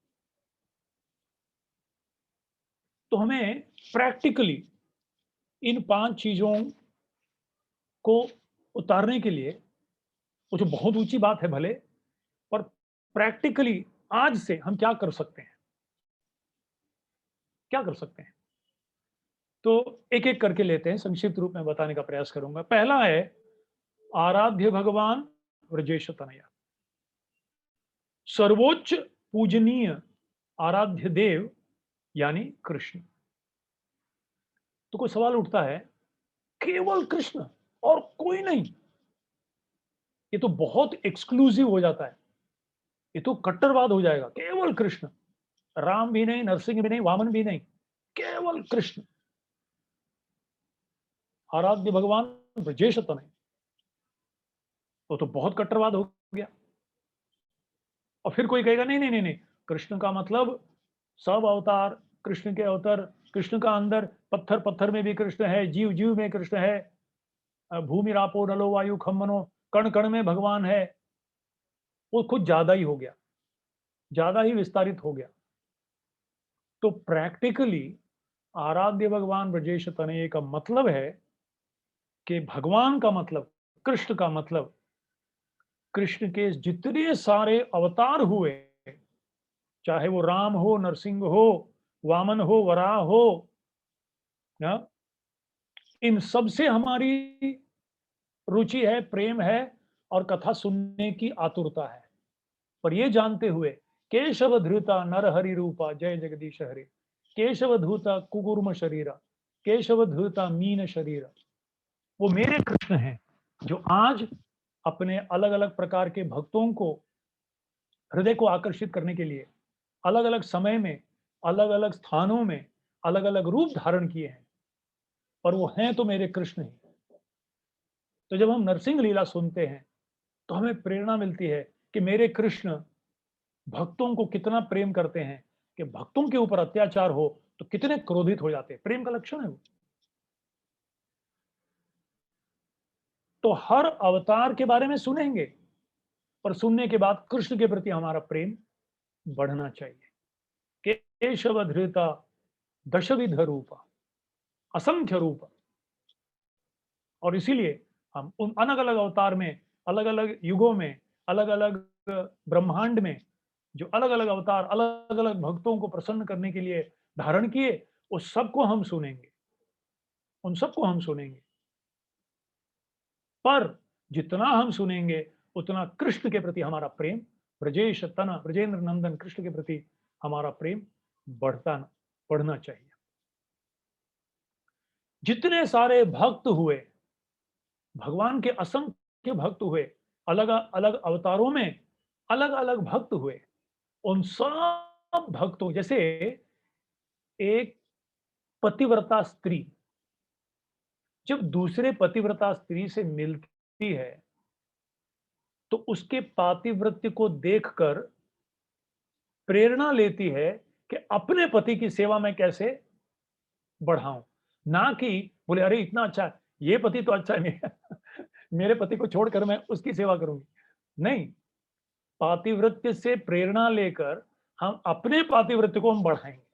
तो हमें प्रैक्टिकली इन 5 चीजों को उतारने के लिए, वो जो बहुत ऊंची बात है भले, पर प्रैक्टिकली आज से हम क्या कर सकते हैं, क्या कर सकते हैं। तो एक एक करके लेते हैं, संक्षिप्त रूप में बताने का प्रयास करूंगा। पहला है आराध्य भगवान व्रजेश तनया, सर्वोच्च पूजनीय आराध्य देव यानी कृष्ण। तो कोई सवाल उठता है, केवल कृष्ण और कोई नहीं? ये तो बहुत एक्सक्लूसिव हो जाता है, ये तो कट्टरवाद हो जाएगा। केवल कृष्ण, राम भी नहीं, नरसिंह भी नहीं, वामन भी नहीं, केवल कृष्ण आराध्य भगवान ब्रजेश तनय, तो बहुत कट्टरवाद हो गया। और फिर कोई कहेगा नहीं नहीं नहीं नहीं, कृष्ण का मतलब सब अवतार कृष्ण के अवतार, कृष्ण का अंदर पत्थर पत्थर में भी कृष्ण है, जीव जीव में कृष्ण है। भूमि रापो नलो वायु खम मनो, कण कण में भगवान है, वो कुछ ज्यादा ही हो गया, ज्यादा ही विस्तारित हो गया। तो प्रैक्टिकली आराध्य भगवान ब्रजेश तनय का मतलब है कि भगवान का मतलब, कृष्ण का मतलब, कृष्ण के जितने सारे अवतार हुए, चाहे वो राम हो, नरसिंह हो, वामन हो, वराह हो, ना, इन सब से हमारी रुचि है, प्रेम है और कथा सुनने की आतुरता है। पर ये जानते हुए केशव धृता नर हरि रूपा जय जगदीश हरे, केशव धूता कुकुर्म शरीरा, केशव धूता मीन शरीरा, वो मेरे कृष्ण हैं जो आज अपने अलग अलग प्रकार के भक्तों को, हृदय को आकर्षित करने के लिए अलग अलग समय में, अलग अलग स्थानों में अलग अलग रूप धारण किए हैं, पर वो हैं तो मेरे कृष्ण ही। तो जब हम नरसिंह लीला सुनते हैं तो हमें प्रेरणा मिलती है कि मेरे कृष्ण भक्तों को कितना प्रेम करते हैं, कि भक्तों के ऊपर अत्याचार हो तो कितने क्रोधित हो जाते हैं। प्रेम का लक्षण है वो। तो हर अवतार के बारे में सुनेंगे, पर सुनने के बाद कृष्ण के प्रति हमारा प्रेम बढ़ना चाहिए। केशव धृता दशविध रूपा, असंख्य रूप। और इसीलिए हम उन अलग अलग अवतार में, अलग अलग युगों में, अलग अलग ब्रह्मांड में जो अलग अलग अवतार अलग अलग भक्तों को प्रसन्न करने के लिए धारण किए, उस सबको हम सुनेंगे, उन सबको हम सुनेंगे। पर जितना हम सुनेंगे उतना कृष्ण के प्रति हमारा प्रेम, ब्रजेश तना ब्रजेंद्र नंदन कृष्ण के प्रति हमारा प्रेम बढ़ना चाहिए। जितने सारे भक्त हुए, भगवान के असंख्य भक्त हुए, अलग अलग अवतारों में अलग अलग भक्त हुए, उन सब भक्तों, जैसे एक पतिव्रता स्त्री जब दूसरे पतिव्रता स्त्री से मिलती है तो उसके पातिव्रत्य को देखकर प्रेरणा लेती है कि अपने पति की सेवा में कैसे बढ़ाऊं। ना कि बोले अरे इतना अच्छा है, ये पति तो अच्छा है मेरा, मेरे पति को छोड़कर मैं उसकी सेवा करूंगी। नहीं, पातिव्रत्य से प्रेरणा लेकर हम अपने पातिव्रत्य को हम बढ़ाएंगे।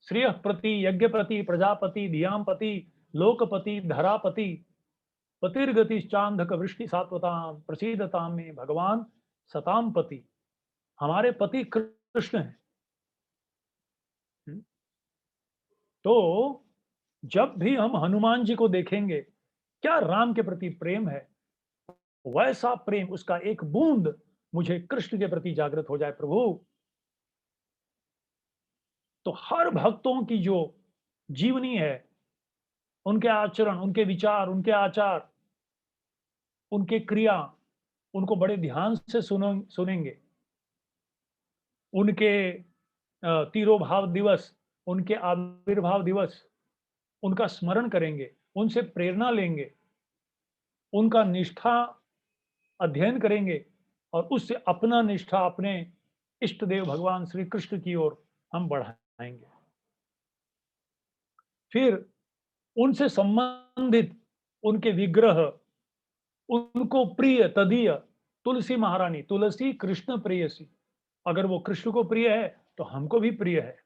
श्रेय प्रति, यज्ञ प्रति, प्रजापति, धियाम पति, लोकपति, धरापति, पतिर्गति चांधक वृष्टि सात्वताम प्रसीदताम में भगवान सताम पति। हमारे पति कृष्ण है। तो जब भी हम हनुमान जी को देखेंगे, क्या राम के प्रति प्रेम है, वैसा प्रेम, उसका एक बूंद मुझे कृष्ण के प्रति जागृत हो जाए प्रभु। तो हर भक्तों की जो जीवनी है, उनके आचरण, उनके विचार, उनके आचार, उनके क्रिया, उनको बड़े ध्यान से सुनेंगे। उनके तिरोभाव दिवस, उनके आविर्भाव दिवस, उनका स्मरण करेंगे, उनसे प्रेरणा लेंगे, उनका निष्ठा अध्ययन करेंगे और उससे अपना निष्ठा अपने इष्ट देव भगवान श्री कृष्ण की ओर हम बढ़ाएंगे। फिर उनसे संबंधित उनके विग्रह, उनको प्रिय तदीय तुलसी महारानी, तुलसी कृष्ण प्रियसी, अगर वो कृष्ण को प्रिय है तो हमको भी प्रिय है।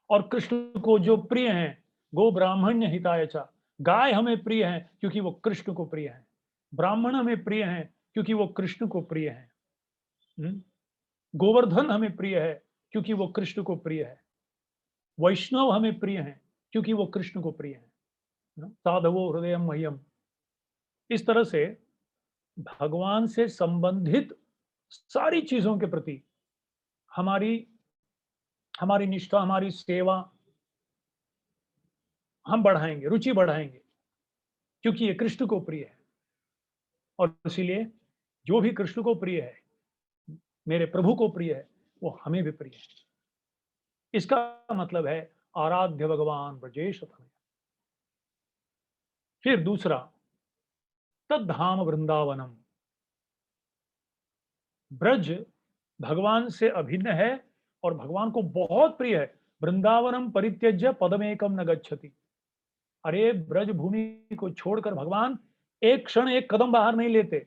और कृष्ण को जो प्रिय हैं, गो ब्राह्मण्य हितायचा, गाय हमें प्रिय है क्योंकि वो कृष्ण को प्रिय है। ब्राह्मण हमें प्रिय है क्योंकि वो कृष्ण को प्रिय है। गोवर्धन हमें प्रिय है क्योंकि वो कृष्ण को प्रिय है। वैष्णव हमें प्रिय है क्योंकि वो कृष्ण को प्रिय है। साधवो हृदय मह्यम। इस तरह से भगवान से संबंधित सारी चीजों के प्रति हमारी हमारी निष्ठा, हमारी सेवा हम बढ़ाएंगे, रुचि बढ़ाएंगे, क्योंकि ये कृष्ण को प्रिय है। और इसीलिए जो भी कृष्ण को प्रिय है, मेरे प्रभु को प्रिय है, वो हमें भी प्रिय है। इसका मतलब है आराध्य भगवान ब्रजेश तनय। फिर दूसरा, तद्धाम वृंदावनम। ब्रज भगवान से अभिन्न है और भगवान को बहुत प्रिय है। वृंदावनम परित्यज्य पदमेकम न गच्छति। अरे ब्रज भूमि को छोड़कर भगवान एक क्षण एक कदम बाहर नहीं लेते।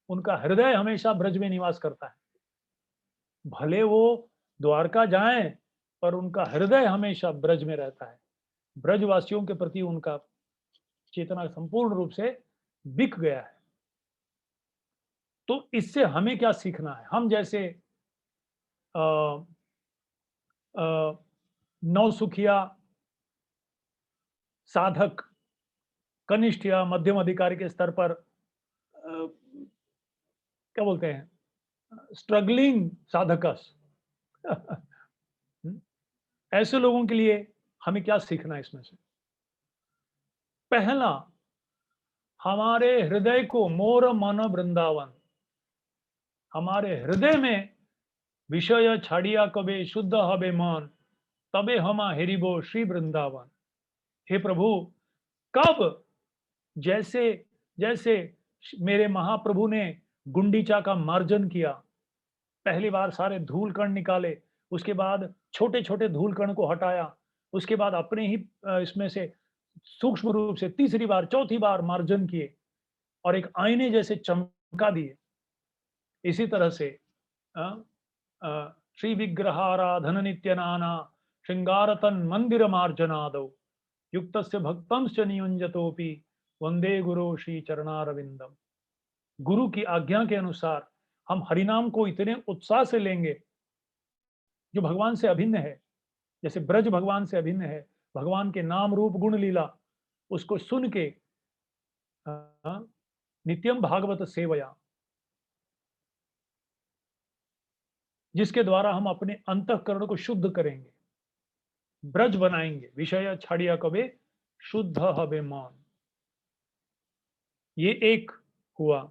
उनका हृदय हमेशा ब्रज में निवास करता है। भले वो द्वारका जाएं, पर उनका हृदय हमेशा ब्रज में रहता है। ब्रजवासियों के प्रति उनका चेतना संपूर्ण रूप से बिक गया है। तो इससे हमें क्या सीखना है? हम जैसे नौसुखिया साधक, कनिष्ठ या मध्यम अधिकारी के स्तर पर क्या बोलते हैं, स्ट्रगलिंग साधकस ऐसे लोगों के लिए हमें क्या सीखना है इसमें से? पहला, हमारे हृदय को मोर मन वृंदावन, हमारे हृदय में विषय छाड़िया कबे शुद्ध हबे मन, तबे हमा हेरिबो श्री वृंदावन। हे प्रभु, कब, जैसे जैसे मेरे महाप्रभु ने गुंडीचा का मार्जन किया, पहली बार सारे धूल कण निकाले, उसके बाद छोटे छोटे धूल कण को हटाया, उसके बाद अपने ही इसमें से सूक्ष्म रूप से तीसरी बार चौथी बार मार्जन किए और एक आईने जैसे चमका दिए। इसी तरह से श्री विग्रहाराधन नित्य नाना श्रृंगारतन मंदिर मार्जनादौ युक्तस्य भक्तंश्च नियुंजतोपि वंदे गुरु श्री चरणारविंदम। गुरु की आज्ञा के अनुसार हम हरिनाम को इतने उत्साह से लेंगे जो भगवान से अभिन्न है, जैसे ब्रज भगवान से अभिन्न है, भगवान के नाम रूप गुण लीला, उसको सुन के नित्यम भागवत सेवया, जिसके द्वारा हम अपने अंतःकरण को शुद्ध करेंगे, ब्रज बनाएंगे। विषय छाड़िया कबे शुद्ध हबे मन, ये एक हुआ।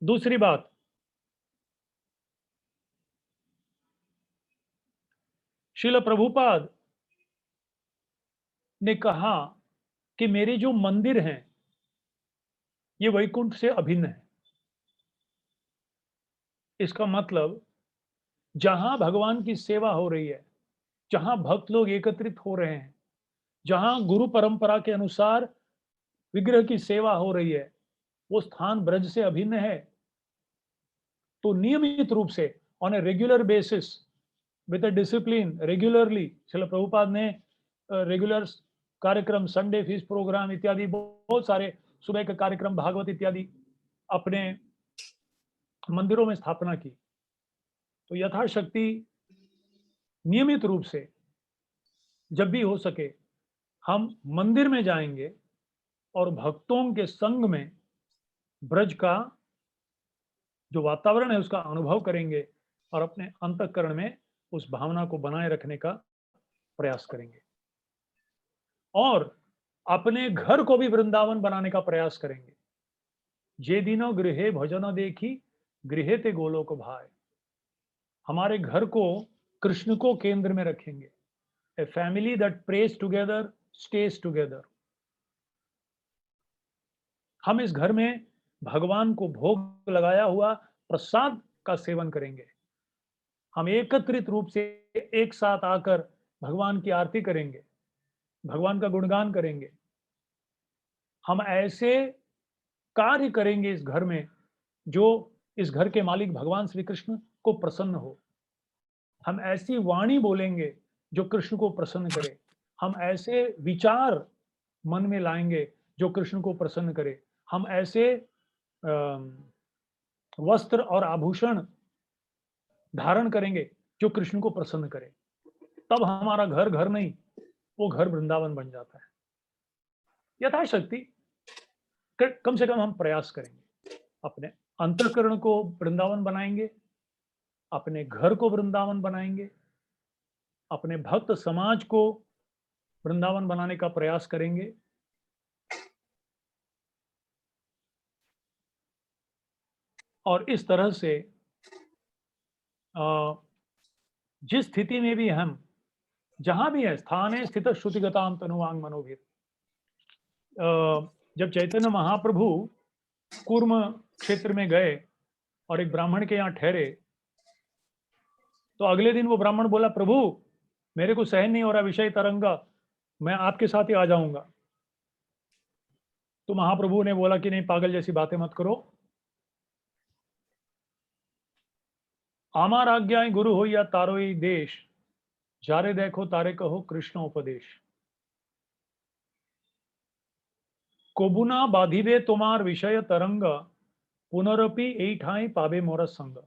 दूसरी बात, श्रील प्रभुपाद ने कहा कि मेरे जो मंदिर हैं ये वैकुंठ से अभिन्न है। इसका मतलब जहां भगवान की सेवा हो रही है, जहां भक्त लोग एकत्रित हो रहे हैं, जहां गुरु परंपरा के अनुसार विग्रह की सेवा हो रही है, वो स्थान ब्रज से अभिन्न है। तो नियमित रूप से on a regular basis with a discipline regularly, Srila Prabhupada ने रेगुलर कार्यक्रम, संडे फीस प्रोग्राम इत्यादि बहुत सारे सुबह के कार्यक्रम, भागवत इत्यादि अपने मंदिरों में स्थापना की। तो यथाशक्ति नियमित रूप से जब भी हो सके हम मंदिर में जाएंगे और भक्तों के संग में ब्रज का जो वातावरण है उसका अनुभव करेंगे और अपने अंतःकरण में उस भावना को बनाए रखने का प्रयास करेंगे और अपने घर को भी वृंदावन बनाने का प्रयास करेंगे। जे दिनो गृहे भजन देखी गृहे ते गोलोक भाई, हमारे घर को कृष्ण को केंद्र में रखेंगे। A family that praise together stage together. हम इस घर में भगवान को भोग लगाया हुआ प्रसाद का सेवन करेंगे। हम एकत्रित रूप से एक साथ आकर भगवान की आरती करेंगे, भगवान का गुणगान करेंगे। हम ऐसे कार्य करेंगे इस घर में जो इस घर के मालिक भगवान श्री कृष्ण को प्रसन्न हो। हम ऐसी वाणी बोलेंगे जो कृष्ण को प्रसन्न करे। हम ऐसे विचार मन में लाएंगे जो कृष्ण को प्रसन्न करे। हम ऐसे वस्त्र और आभूषण धारण करेंगे जो कृष्ण को प्रसन्न करे। तब हमारा घर घर नहीं, वो घर वृंदावन बन जाता है। यथाशक्ति कम से कम हम प्रयास करेंगे, अपने अंतःकरण को वृंदावन बनाएंगे, अपने घर को वृंदावन बनाएंगे, अपने भक्त समाज को वृंदावन बनाने का प्रयास करेंगे। और इस तरह से जिस स्थिति में भी हम जहां भी है, स्थाने स्थित श्रुतिगताम तनुवांग मनोभिर। जब चैतन्य महाप्रभु कूर्म क्षेत्र में गए और एक ब्राह्मण के यहाँ ठहरे, तो अगले दिन वो ब्राह्मण बोला, प्रभु मेरे को सहन नहीं हो रहा विषय तरंग, मैं आपके साथ ही आ जाऊंगा। तो महाप्रभु ने बोला कि नहीं, पागल जैसी बातें मत करो, आमार आज्ञाएं गुरु हो या तारो ही देश, जारे देखो तारे कहो कृष्ण उपदेश। कोबुना बाधिबे तुम्हार विषय तरंग, पुनरपि एई ठाई पाबे मोर संग।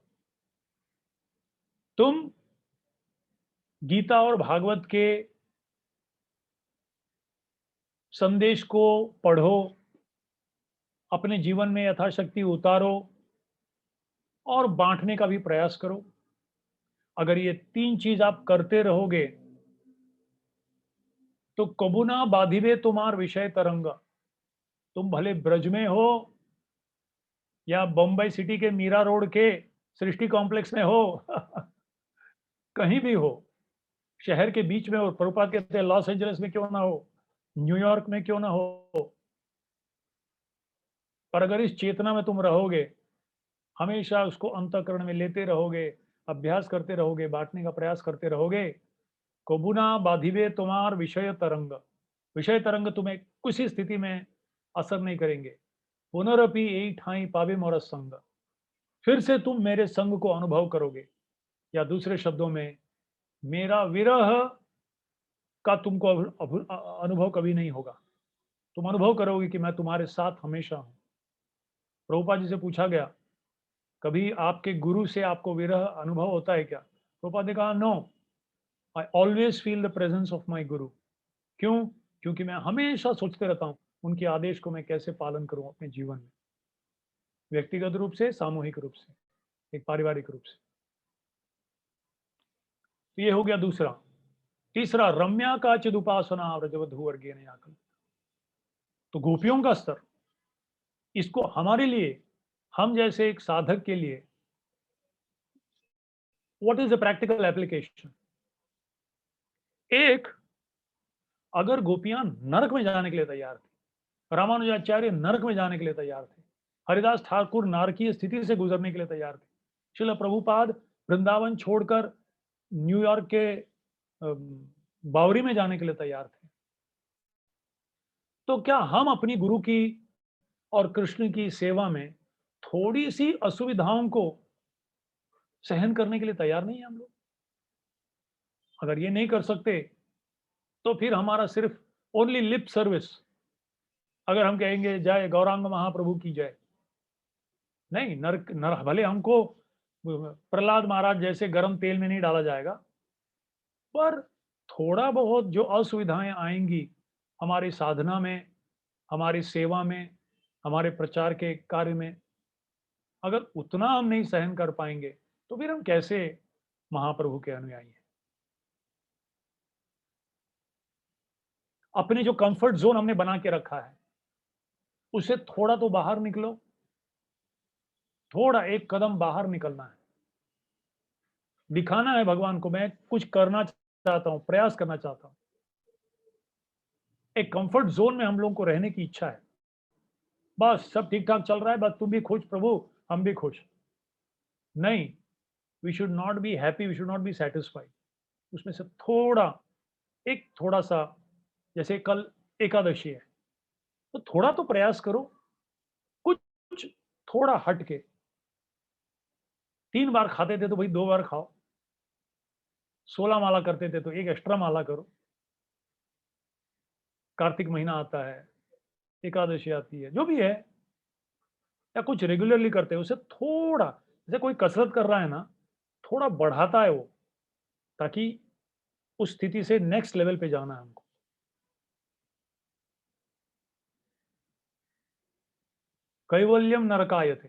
तुम गीता और भागवत के संदेश को पढ़ो, अपने जीवन में यथाशक्ति उतारो और बांटने का भी प्रयास करो। अगर ये 3 चीज आप करते रहोगे तो कबुना बाधिबे तुम्हार विषय तरंग, तुम भले ब्रज में हो या बम्बई सिटी के मीरा रोड के सृष्टि कॉम्प्लेक्स में हो कहीं भी हो, शहर के बीच में हो, प्रभुपाद कहते हैं लॉस एंजलिस में क्यों ना हो, न्यूयॉर्क में क्यों ना हो, पर अगर इस चेतना में तुम रहोगे, हमेशा उसको अंतःकरण में लेते रहोगे, अभ्यास करते रहोगे, बांटने का प्रयास करते रहोगे, कबुना बाधिबे तुम्हार विषय तरंग, विषय तरंग तुम्हें किसी स्थिति में असर नहीं करेंगे। पुनरपि यही ठाई पावे मोर संग, फिर से तुम मेरे संग को अनुभव करोगे, या दूसरे शब्दों में मेरा विरह का तुमको अनुभव कभी नहीं होगा। तुम अनुभव करोगे कि मैं तुम्हारे साथ हमेशा हूं। प्रभुपाद जी से पूछा गया, कभी आपके गुरु से आपको विरह अनुभव होता है क्या? प्रभुपाद ने कहा, no, I always feel the presence of my guru. क्यों? क्योंकि मैं हमेशा सोचते रहता हूं उनके आदेश को मैं कैसे पालन करूं अपने जीवन में, व्यक्तिगत रूप से, सामूहिक रूप से, एक पारिवारिक रूप से। तो ये हो गया दूसरा। तीसरा, रम्या का चिदुपासना व्रजवधू वर्गीय ने आकल। तो गोपियों का स्तर, इसको हमारे लिए, हम जैसे एक साधक के लिए, what is the practical application? एक, अगर गोपियां नरक में जाने के लिए तैयार थी, रामानुजाचार्य नरक में जाने के लिए तैयार थे, हरिदास ठाकुर नारकीय स्थिति से गुजरने के लिए तैयार थे, श्रील प्रभुपाद वृंदावन छोड़कर न्यूयॉर्क के बावरी में जाने के लिए तैयार थे, तो क्या हम अपनी गुरु की और कृष्ण की सेवा में थोड़ी सी असुविधाओं को सहन करने के लिए तैयार नहीं है हम लोग? अगर ये नहीं कर सकते तो फिर हमारा सिर्फ ओनली लिप सर्विस, अगर हम कहेंगे जय गौरांग महाप्रभु की जय, नहीं, नर भले हमको प्रहलाद महाराज जैसे गर्म तेल में नहीं डाला जाएगा, पर थोड़ा बहुत जो असुविधाएं आएंगी हमारी साधना में, हमारी सेवा में, हमारे प्रचार के कार्य में, अगर उतना हम नहीं सहन कर पाएंगे तो फिर हम कैसे महाप्रभु के अनुयायी हैं? अपने जो कंफर्ट जोन हमने बना के रखा है उससे थोड़ा तो बाहर निकलो, थोड़ा एक कदम बाहर निकलना है, दिखाना है भगवान को मैं कुछ करना चाहता हूं, प्रयास करना चाहता हूं। एक कंफर्ट जोन में हम लोगों को रहने की इच्छा है, बस सब ठीक ठाक चल रहा है, बस तुम भी खुश प्रभु, हम भी खुश। नहीं, we should not be happy, we should not be satisfied. उसमें से थोड़ा, एक थोड़ा सा, जैसे कल एकादशी है तो थोड़ा तो प्रयास करो, कुछ थोड़ा हट के। 3 बार खाते थे तो भाई 2 बार खाओ, 16 माला करते थे तो एक एक्स्ट्रा माला करो। कार्तिक महीना आता है, एकादशी आती है, जो भी है, या कुछ रेगुलरली करते हो, उसे थोड़ा, जैसे कोई कसरत कर रहा है ना, थोड़ा बढ़ाता है वो, ताकि उस स्थिति से नेक्स्ट लेवल पे जाना है हमको। कैवल्यम नरकाय थे।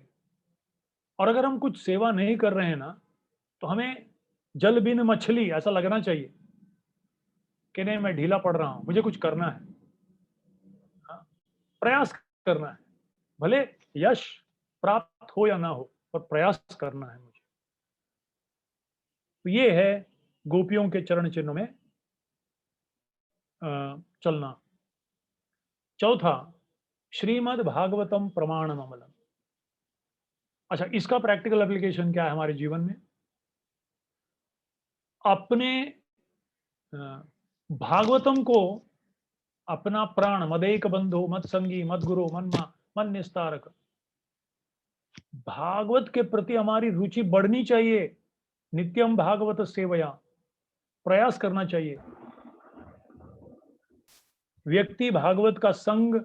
और अगर हम कुछ सेवा नहीं कर रहे हैं ना, तो हमें जल बिन मछली ऐसा लगना चाहिए कि नहीं, मैं ढीला पड़ रहा हूं, मुझे कुछ करना है। हाँ, प्रयास करना है, भले यश प्राप्त हो या ना हो, पर प्रयास करना है मुझे। तो ये है गोपियों के चरण चिन्हों में चलना। चौथा, श्रीमद् भागवतम प्रमाणम अमलम। अच्छा, इसका प्रैक्टिकल एप्लीकेशन क्या है हमारे जीवन में? अपने भागवतम को अपना प्राण मदेक बंधु मत संगी मत गुरु मन निस्तारक। भागवत के प्रति हमारी रुचि बढ़नी चाहिए। नित्यम भागवत सेवया, प्रयास करना चाहिए। व्यक्ति भागवत का संग,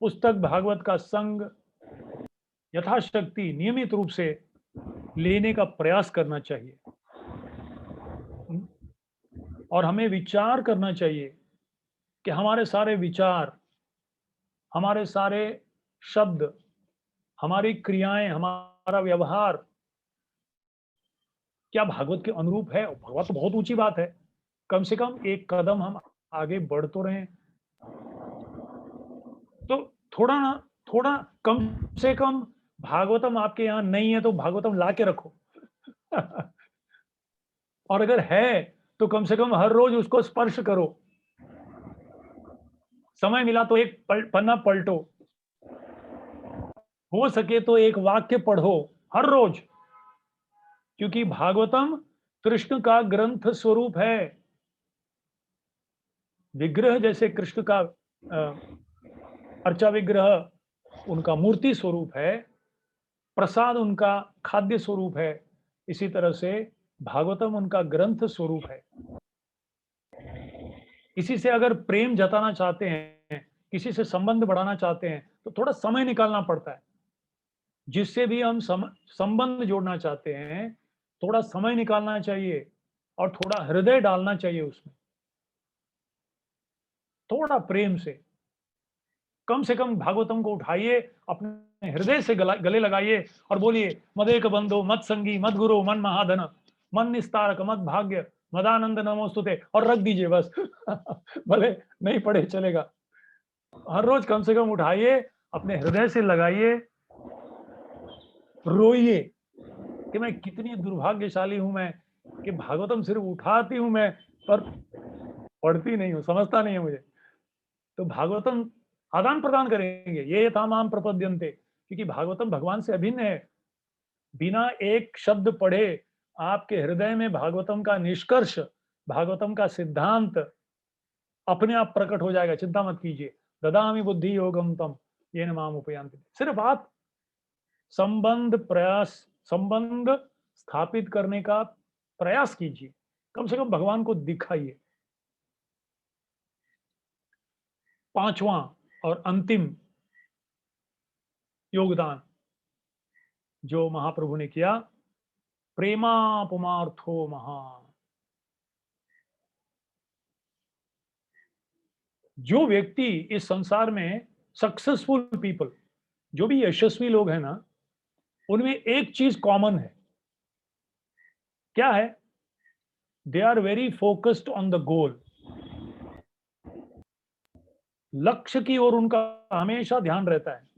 पुस्तक भागवत का संग यथाशक्ति नियमित रूप से लेने का प्रयास करना चाहिए। और हमें विचार करना चाहिए कि हमारे सारे विचार, हमारे सारे शब्द, हमारी क्रियाएं, हमारा व्यवहार क्या भागवत के अनुरूप है। भागवत तो बहुत ऊंची बात है, कम से कम एक कदम हम आगे बढ़ तो रहे हैं। तो थोड़ा कम से कम भागवतम आपके यहाँ नहीं है तो भागवतम ला के रखो। और अगर है तो कम से कम हर रोज उसको स्पर्श करो। समय मिला तो एक पन्ना पलटो, हो सके तो एक वाक्य पढ़ो हर रोज, क्योंकि भागवतम कृष्ण का ग्रंथ स्वरूप है। विग्रह जैसे कृष्ण का अर्चा विग्रह उनका मूर्ति स्वरूप है, प्रसाद उनका खाद्य स्वरूप है, इसी तरह से भागवतम उनका ग्रंथ स्वरूप है। किसी से अगर प्रेम जताना चाहते हैं, किसी से संबंध बढ़ाना चाहते हैं तो थोड़ा समय निकालना पड़ता है। जिससे भी हम संबंध जोड़ना चाहते हैं थोड़ा समय निकालना चाहिए और थोड़ा हृदय डालना चाहिए उसमें, थोड़ा प्रेम से कम भागवतम को उठाइए, अपने हृदय से गले लगाइए और बोलिए मदेक बंधो मत संगी मत गुरु मन महाधन मन निस्तारक मत भाग्य मदानंद नमोस्तुते, और रख दीजिए बस। भले नहीं पढ़े चलेगा। हर रोज कम से कम उठाइए, अपने हृदय से लगाइए, रोइए कि मैं कितनी दुर्भाग्यशाली हूं मैं कि भागवतम सिर्फ उठाती हूं मैं पर पढ़ती नहीं हूं, समझता नहीं है मुझे। तो भागवतम आदान प्रदान करेंगे, ये यथामाम प्रपद्यन्ते, क्योंकि भागवतम भगवान से अभिन्न है। बिना एक शब्द पढ़े आपके हृदय में भागवतम का निष्कर्ष, भागवतम का सिद्धांत अपने आप प्रकट हो जाएगा। चिंता मत कीजिए। ददामि बुद्धि योगम तम येन माम उपयान्ति। सिर्फ आप संबंध स्थापित करने का प्रयास कीजिए, कम से कम भगवान को दिखाइए। पांचवा और अंतिम योगदान जो महाप्रभु ने किया, प्रेमापुमार्थो महान। जो व्यक्ति इस संसार में सक्सेसफुल पीपल, जो भी यशस्वी लोग हैं ना, उनमें एक चीज कॉमन है। क्या है? They are very focused on the goal. लक्ष्य की ओर उनका हमेशा ध्यान रहता है।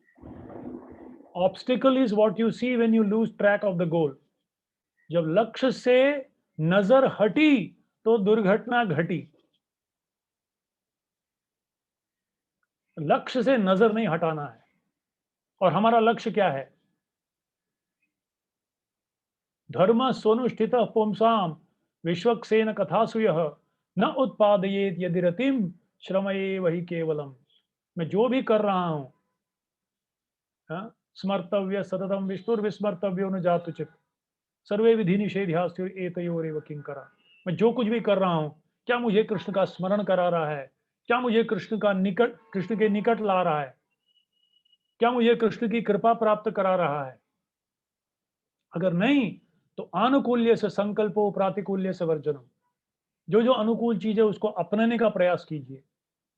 Obstacle is what you see when you lose track of the goal. जब लक्ष्य से नजर हटी तो दुर्घटना घटी। लक्ष्य से नजर नहीं हटाना है। और हमारा लक्ष्य क्या है? धर्म स्वनुष्ठित पुंसाम विश्वक्सेन कथासुयः न उत्पादयेत यदि रतिम श्रमये वही केवलम। मैं जो भी कर रहा हूं, स्मर्तव्य सततम विष्णुर्विस्मर्तव्यो न जातुचित सर्वे विधि निषेध्यास्तु एतयोरेव किंकरा। मैं जो कुछ भी कर रहा हूं, क्या मुझे कृष्ण का स्मरण करा रहा है? क्या मुझे कृष्ण के निकट ला रहा है? क्या मुझे कृष्ण की कृपा प्राप्त करा रहा है? अगर नहीं तो आनुकूल्य से संकल्पो प्रातिकूल्य से वर्जनम। जो जो अनुकूल चीज है उसको अपनाने का प्रयास कीजिए,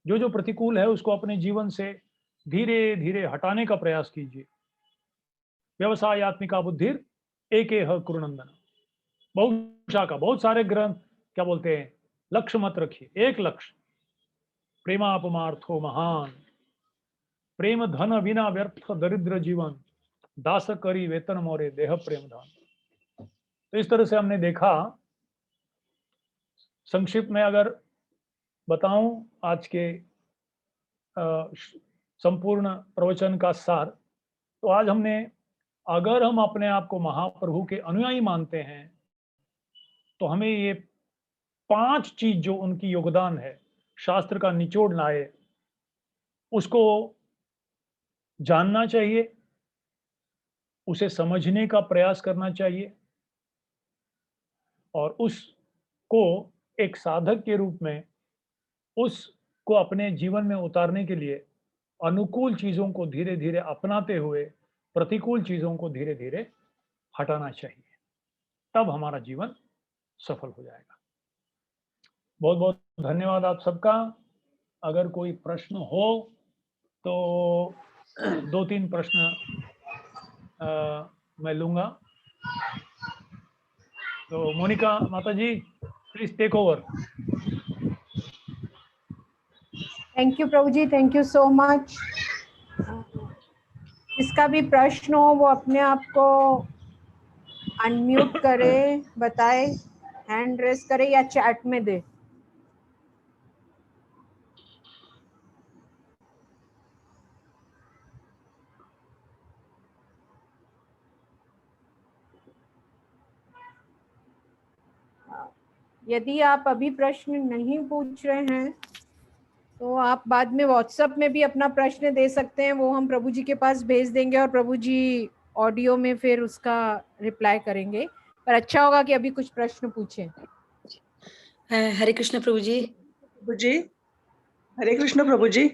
जो जो प्रतिकूल है उसको अपने जीवन से धीरे धीरे हटाने का प्रयास कीजिए। व्यवसायत्मिका बुद्धिर एकेह कुरुनंदन। बहुशाखा, बहुत सारे ग्रंथ क्या बोलते हैं, लक्ष्य मत रखिए, एक लक्ष्य। प्रेमापमार्थो महान। प्रेम धन बिना व्यर्थ दरिद्र जीवन दास करी वेतन मोरे देह प्रेम धन। तो इस तरह से हमने देखा। संक्षिप्त में अगर बताऊं आज के संपूर्ण प्रवचन का सार, तो आज हमने, अगर हम अपने आप को महाप्रभु के अनुयायी मानते हैं तो हमें ये 5 चीज जो उनकी योगदान है शास्त्र का निचोड़ लाए, उसको जानना चाहिए, उसे समझने का प्रयास करना चाहिए और उसको एक साधक के रूप में उसको अपने जीवन में उतारने के लिए अनुकूल चीज़ों को धीरे-धीरे अपनाते हुए प्रतिकूल चीज़ों को धीरे-धीरे हटाना चाहिए। तब हमारा जीवन सफल हो जाएगा। बहुत-बहुत धन्यवाद आप सबका। अगर कोई प्रश्न हो तो 2-3 प्रश्न मैं लूँगा। तो Monika Mataji, please take over. Thank you Prabhu ji, thank you so much. जिसका भी प्रश्न हो वो अपने आप को अनम्यूट करे, बताए, हैंड रेस करे या चैट में दे। यदि आप अभी प्रश्न नहीं पूछ रहे हैं तो आप बाद में व्हाट्सएप में भी अपना प्रश्न दे सकते हैं, वो हम प्रभु जी के पास भेज देंगे और प्रभु जी ऑडियो में फिर उसका रिप्लाई करेंगे। पर अच्छा होगा कि अभी कुछ प्रश्न पूछें। हरे कृष्ण प्रभु जी। प्रभु जी, हरे कृष्ण प्रभु जी।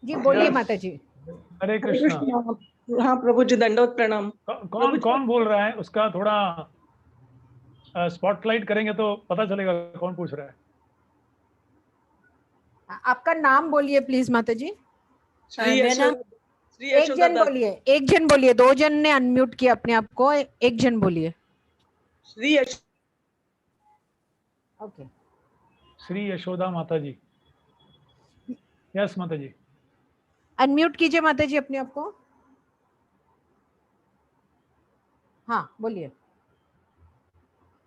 जी बोलिए Yes. माता जी। हरे हरे कृष्णा। कृष्ण। हाँ प्रभु जी, दंडवत प्रणाम। कौन कौन बोल रहा है उसका थोड़ा स्पॉटलाइट करेंगे तो पता चलेगा कौन पूछ रहा है। आपका नाम बोलिए प्लीज माता जी। मेरा नाम श्री एक यशोदा जन दास। बोलिए, एक जन बोलिए, 2 जन ने अनम्यूट किया अपने आप को, एक जन बोलिए। श्री ओके। श्री यशोदा माता जी। यस माता जी। अनम्यूट कीजिए माता जी अपने आप को। हाँ बोलिए।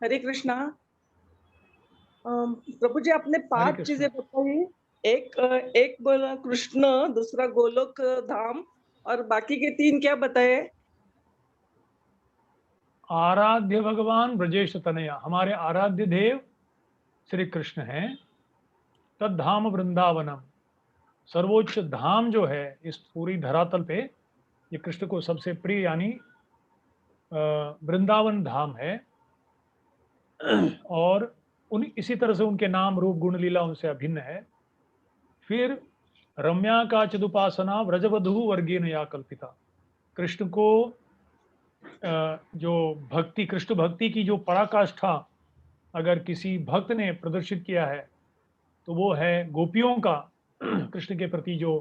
हरे कृष्णा। प्रभु जी, आपने हरे 5 कृष्णा। चीजें बताई। एक बोला कृष्ण, दूसरा गोलोक धाम, और बाकी के 3 क्या बताए? आराध्य भगवान ब्रजेश तनया, हमारे आराध्य देव श्री कृष्ण हैं। तद्धाम वृंदावनम, सर्वोच्च धाम जो है इस पूरी धरातल पे, ये कृष्ण को सबसे प्रिय यानी वृंदावन धाम है। और इसी तरह से उनके नाम रूप गुण लीला उनसे अभिन्न है। फिर रम्या का चिदुपासना व्रजवधु वर्गीय या कल्पिता, कृष्ण को जो भक्ति, कृष्ण भक्ति की जो पराकाष्ठा अगर किसी भक्त ने प्रदर्शित किया है तो वो है गोपियों का कृष्ण के प्रति जो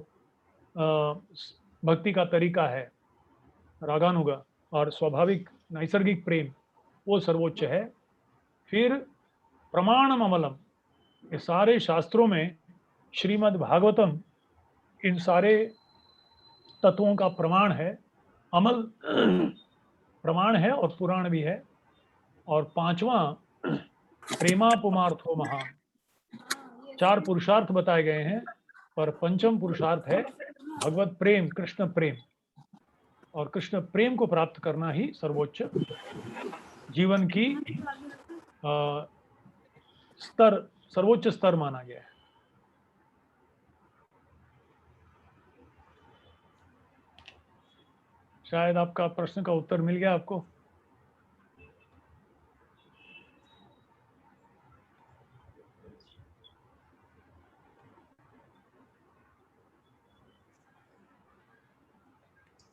भक्ति का तरीका है, रागानुगा और स्वाभाविक नैसर्गिक प्रेम, वो सर्वोच्च है। फिर प्रमाणम अमलम, ये सारे शास्त्रों में श्रीमद् भागवतम इन सारे तत्वों का प्रमाण है, अमल प्रमाण है और पुराण भी है। और 5वां प्रेमापुमार्थो महान, 4 पुरुषार्थ बताए गए हैं पर 5म पुरुषार्थ है भगवत प्रेम, कृष्ण प्रेम। और कृष्ण प्रेम को प्राप्त करना ही सर्वोच्च जीवन की स्तर, सर्वोच्च स्तर माना गया है। शायद आपका प्रश्न का उत्तर मिल गया आपको।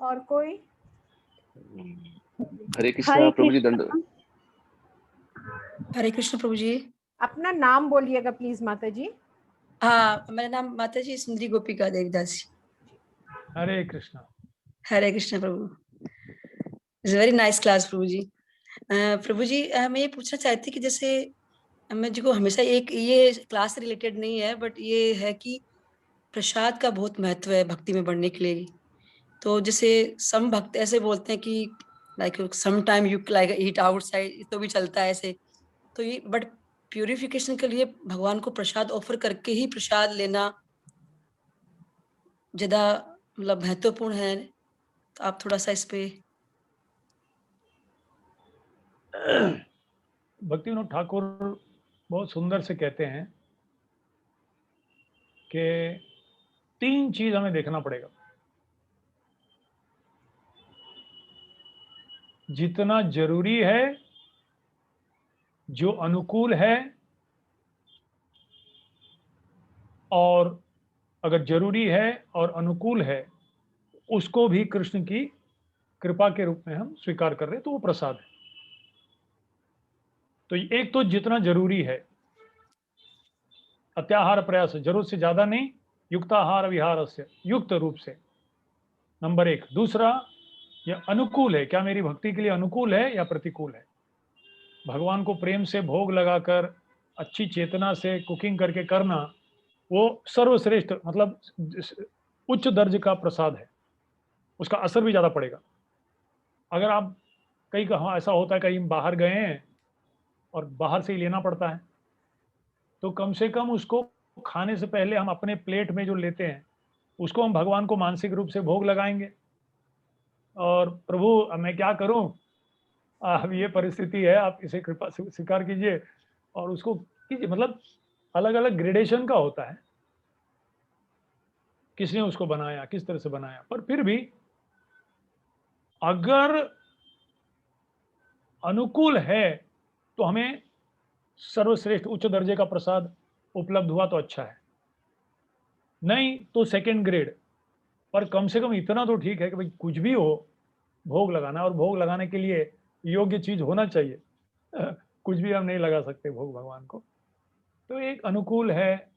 और कोई? हरे कृष्णा प्रभु जी। दंड हरे कृष्ण प्रभु जी। अपना नाम बोलिएगा प्लीज माता जी। हाँ, मेरा नाम माता जी सुंदरी गोपिका देवदास। हरे कृष्णा। हरे कृष्ण प्रभु। इट्स वेरी नाइस क्लास प्रभु जी। प्रभु जी, मैं ये पूछना चाहती थी कि जैसे मैं जी को हमेशा एक, ये क्लास से रिलेटेड नहीं है बट ये है कि प्रसाद का बहुत महत्व है भक्ति में बढ़ने के लिए। तो जैसे सम भक्त ऐसे बोलते हैं कि like some time you like eat outside, तो भी चलता है ऐसे। तो ये बट प्यूरिफिकेशन के लिए भगवान को प्रसाद ऑफर करके ही प्रसाद लेना ज्यादा मतलब महत्वपूर्ण है। तो आप थोड़ा सा इस पे। भक्ति विनोद ठाकुर बहुत सुंदर से कहते हैं कि 3 चीज हमें देखना पड़ेगा। जितना जरूरी है, जो अनुकूल है, और अगर जरूरी है और अनुकूल है, उसको भी कृष्ण की कृपा के रूप में हम स्वीकार कर रहे हैं, तो वो प्रसाद है। तो एक तो जितना जरूरी है, अत्याहार प्रयास, जरूरत से ज्यादा नहीं, युक्ताहार विहार से, युक्त रूप से, नंबर 1। दूसरा, यह अनुकूल है, क्या मेरी भक्ति के लिए अनुकूल है या प्रतिकूल है। भगवान को प्रेम से भोग लगाकर अच्छी चेतना से कुकिंग करके करना, वो सर्वश्रेष्ठ, मतलब उच्च दर्ज का प्रसाद है, उसका असर भी ज्यादा पड़ेगा। अगर आप कहीं कहाँ ऐसा होता है, कहीं बाहर गए हैं और बाहर से ही लेना पड़ता है, तो कम से कम उसको खाने से पहले हम अपने प्लेट में जो लेते हैं, उसको हम भगवान को मानसिक रूप से भोग लगाएंगे, और प्रभु अब मैं क्या करूं, अब ये परिस्थिति है, आप इसे कृपा से स्वीकार कीजिए, और उसको कीजिए। मतलब अलग अलग ग्रेडेशन का होता है, किसने उसको बनाया, किस तरह से बनाया। पर फिर भी अगर अनुकूल है तो हमें सर्वश्रेष्ठ उच्च दर्जे का प्रसाद उपलब्ध हुआ तो अच्छा है, नहीं तो सेकंड ग्रेड। पर कम से कम इतना तो ठीक है कि भाई कुछ भी हो, भोग लगाना, और भोग लगाने के लिए योग्य चीज होना चाहिए। कुछ भी हम नहीं लगा सकते भोग भगवान को। तो एक अनुकूल है,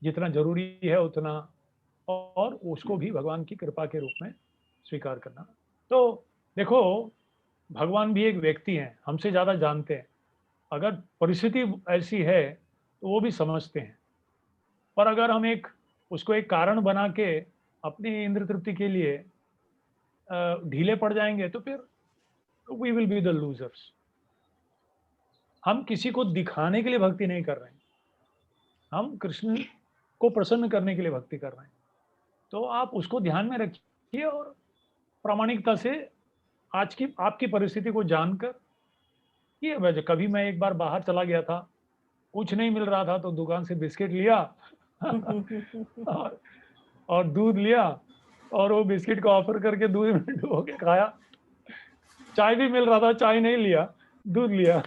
जितना जरूरी है उतना, और उसको भी भगवान की कृपा के रूप में स्वीकार करना। तो देखो, भगवान भी एक व्यक्ति हैं, हमसे ज्यादा जानते हैं। अगर परिस्थिति ऐसी है तो वो भी समझते हैं। पर अगर हम उसको एक कारण बना के अपनी इंद्र तृप्ति के लिए ढीले पड़ जाएंगे, तो फिर we will be the losers. हम किसी को दिखाने के लिए भक्ति नहीं कर रहे हैं, हम कृष्ण को प्रसन्न करने के लिए भक्ति कर रहे हैं। तो आप उसको ध्यान में रखिए, और प्रामाणिकता से आज की आपकी परिस्थिति को जानकर ये वजह। कभी मैं एक बार बाहर चला गया था, कुछ नहीं मिल रहा था, तो दुकान से बिस्किट लिया और दूध लिया, और वो बिस्किट को ऑफर करके दूध में डुबो के खाया। चाय भी मिल रहा था, चाय नहीं लिया, दूध लिया।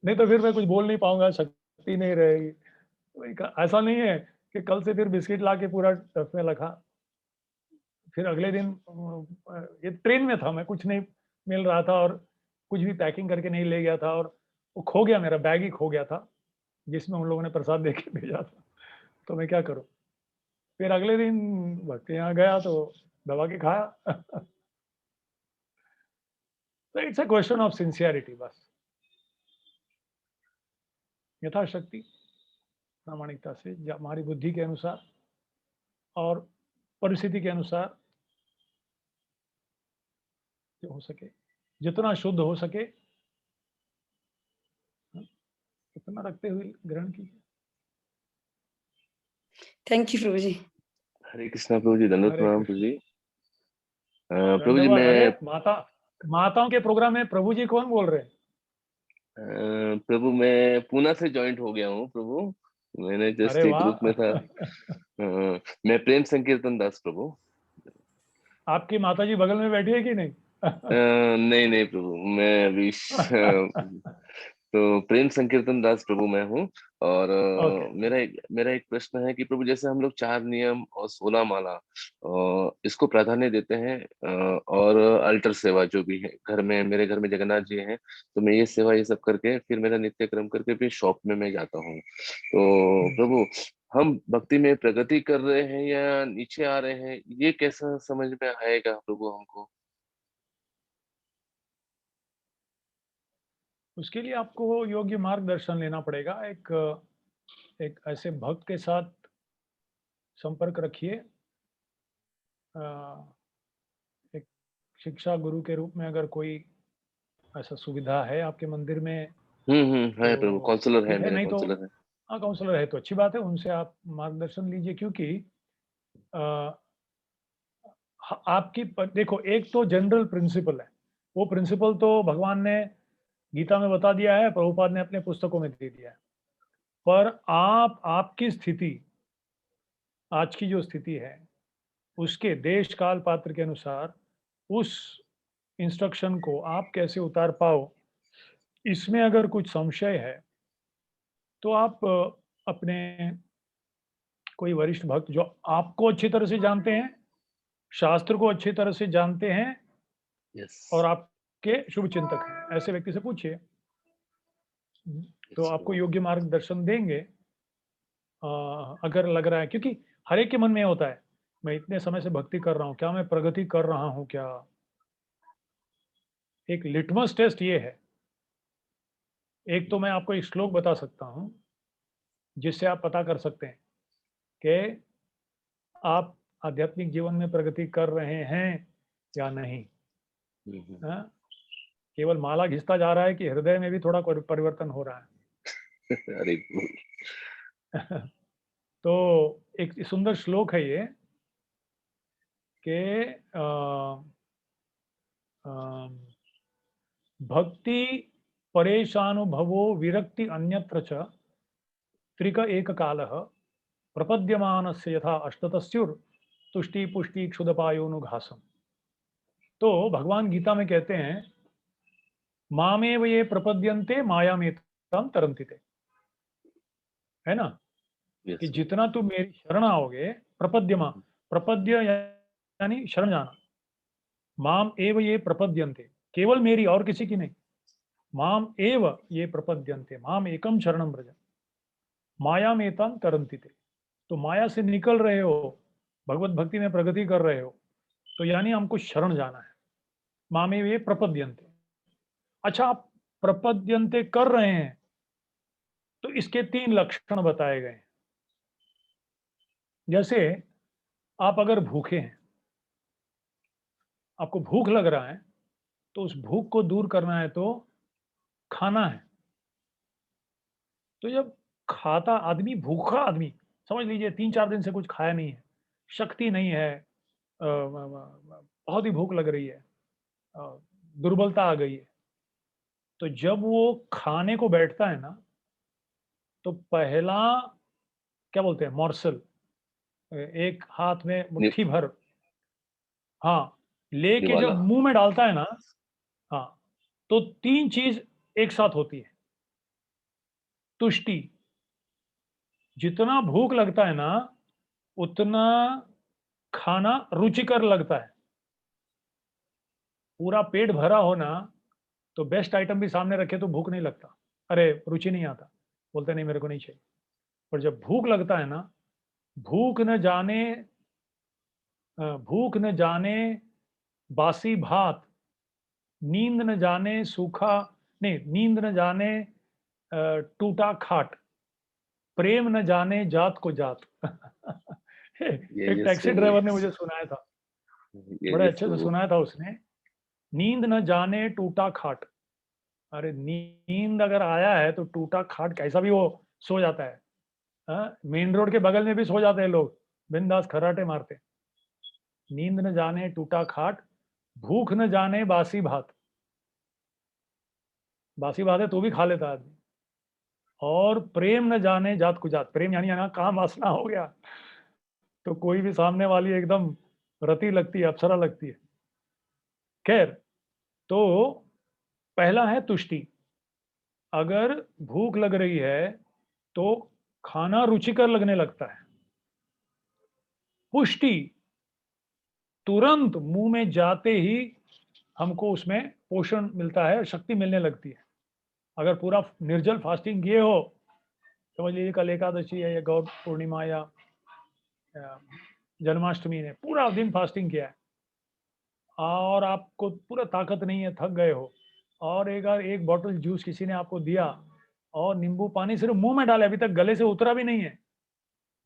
नहीं तो फिर मैं कुछ बोल नहीं पाऊंगा, शक्ति नहीं रहेगी। ऐसा नहीं है कि कल से फिर बिस्किट ला के पूरा टफ में रखा। फिर अगले दिन ये ट्रेन में था, मैं कुछ नहीं मिल रहा था, और कुछ भी पैकिंग करके नहीं ले गया था, और वो खो गया, मेरा बैग ही खो गया था जिसमें उन लोगों ने प्रसाद दे के भेजा था। तो मैं क्या करूं। फिर अगले दिन भक्त यहाँ गया तो दबा के खाया। तो it's a question of sincerity, बस यथाशक्ति प्रामाणिकता से, हमारी बुद्धि के अनुसार और परिस्थिति के अनुसार जो हो सके, जितना शुद्ध हो सके उतना रखते हुए ग्रहण कीजिए। थैंक यू प्रभु जी। हरे कृष्णा प्रभु जी, धन्यवाद हरे प्रणाम कृष्ण। प्रभु जी। प्रभु जी धन्यवाद। मैं अरे माताओं के प्रोग्राम में प्रभु जी कौन बोल रहे हैं? प्रभु मैं पूना से ज्वाइंट हो गया हूँ प्रभु। मैंने जस्ट अरे एक ग्रुप में था। वाह। मैं प्रेम संकीर्तन दास प्रभु। आपकी माता जी बगल में बैठी है कि नहीं? नहीं नहीं प्रभु, मैं अभी तो प्रेम संकीर्तन दास प्रभु मैं हूँ। और Okay. मेरा एक प्रश्न है कि प्रभु, जैसे हम लोग 4 नियम और 16 माला इसको प्राधान्य देते हैं, और अल्टर सेवा जो भी है घर में, मेरे घर में जगन्नाथ जी हैं, तो मैं ये सेवा ये सब करके फिर मेरा नित्य क्रम करके फिर शॉप में मैं जाता हूँ। तो प्रभु, हम भक्ति में प्रगति कर रहे हैं या नीचे आ रहे हैं, ये कैसा समझ में आएगा प्रभु हमको? उसके लिए आपको योग्य मार्गदर्शन लेना पड़ेगा। एक ऐसे भक्त के साथ संपर्क रखिए। एक शिक्षा गुरु के रूप में अगर कोई ऐसा सुविधा है आपके मंदिर में है प्रभु, तो काउंसलर है, ठीक है, मेरे नहीं तो काउंसलर है। हाँ, काउंसलर है तो अच्छी बात है, उनसे आप मार्गदर्शन लीजिए। क्योंकि आपकी देखो, एक तो जनरल प्रिंसिपल है, वो प्रिंसिपल तो भगवान ने गीता में बता दिया है, प्रभुपाद ने अपने पुस्तकों में दे दिया है। पर आपकी स्थिति आज की जो स्थिति है उसके देश काल पात्र के अनुसार उस इंस्ट्रक्शन को आप कैसे उतार पाओ, इसमें अगर कुछ संशय है तो आप अपने कोई वरिष्ठ भक्त जो आपको अच्छी तरह से जानते हैं, शास्त्र को अच्छी तरह से जानते हैं यस और आपके शुभ चिंतक हैं, ऐसे व्यक्ति से पूछिए, तो आपको योग्य मार्गदर्शन देंगे। अगर लग रहा है, क्योंकि हर एक के मन में होता है, मैं इतने समय से भक्ति कर रहा हूँ, क्या मैं प्रगति कर रहा हूँ क्या? एक लिटमस टेस्ट ये है। एक तो मैं आपको एक श्लोक बता सकता हूँ जिससे आप पता कर सकते हैं कि आप आध्यात्मिक जीवन में प्रगति कर रहे हैं या नहीं। हाँ? केवल माला घिसता जा रहा है कि हृदय में भी थोड़ा परिवर्तन हो रहा है। अरे तो एक सुंदर श्लोक है ये कि भक्ति परेशानुभवो विरक्ति अन्यत्र च त्रिक एक कालः प्रपद्यमानस्य यथा अष्टतस्युर तुष्टि पुष्टि क्षुदपायोनुघासम। तो भगवान गीता में कहते हैं मामेव ये प्रपद्यन्ते मायामेतां तरन्ति ते, है ना, कि जितना तुम मेरी शरण आओगे, प्रपद्यमा, प्रपद्य यानी शरण जाना, माम एव ये प्रपद्यन्ते, केवल मेरी और किसी की नहीं, माम एव ये प्रपद्यन्ते माम एकम शरणम व्रज मायामेतां तरन्ति ते। तो माया से निकल रहे हो, भगवत भक्ति में प्रगति कर रहे हो, तो यानी हमको शरण जाना है। मामेव ये प्रपद्यन्ते। अच्छा, आप प्रपद्यन्ते कर रहे हैं तो इसके 3 लक्षण बताए गए हैं। जैसे आप अगर भूखे हैं, आपको भूख लग रहा है, तो उस भूख को दूर करना है तो खाना है। तो जब खाता आदमी, भूखा आदमी, समझ लीजिए 3-4 दिन से कुछ खाया नहीं है, शक्ति नहीं है, बहुत ही भूख लग रही है, दुर्बलता आ गई है, तो जब वो खाने को बैठता है ना, तो पहला क्या बोलते हैं, मॉर्सल, एक हाथ में मुट्ठी भर, हाँ, लेके जब मुंह में डालता है ना, हाँ, तो 3 चीज एक साथ होती है। तुष्टि, जितना भूख लगता है ना उतना खाना रुचिकर लगता है। पूरा पेट भरा हो ना, तो बेस्ट आइटम भी सामने रखे तो भूख नहीं लगता, अरे रुचि नहीं आता, बोलते नहीं मेरे को नहीं चाहिए। पर जब भूख लगता है ना, भूख न जाने भूख न जाने बासी भात, नींद न जाने सूखा, नहीं, नींद न जाने टूटा खाट, प्रेम न जाने जात को जात। एक टैक्सी ड्राइवर ने मुझे सुनाया था, बड़े अच्छे से सुनाया था उसने, नींद न जाने टूटा खाट। अरे नींद अगर आया है तो टूटा खाट कैसा भी वो सो जाता है, मेन रोड के बगल में भी सो जाते हैं लोग, बिंदास खर्राटे मारते। नींद न जाने टूटा खाट, भूख न जाने बासी भात, बासी भात है तो भी खा लेता आदमी, और प्रेम न जाने जात को जात, प्रेम यानी यहाँ काम वासना हो गया तो कोई भी सामने वाली एकदम रति लगती है, अप्सरा लगती है। खैर, तो पहला है तुष्टि, अगर भूख लग रही है तो खाना रुचिकर लगने लगता है। पुष्टि, तुरंत मुंह में जाते ही हमको उसमें पोषण मिलता है, शक्ति मिलने लगती है। अगर पूरा निर्जल फास्टिंग किए हो, समझ लीजिए कल एकादशी है या गौर पूर्णिमा या जन्माष्टमी ने पूरा दिन फास्टिंग किया है और आपको पूरा ताकत नहीं है, थक गए हो, और एक बोतल जूस किसी ने आपको दिया और नींबू पानी सिर्फ मुंह में डाले, अभी तक गले से उतरा भी नहीं है,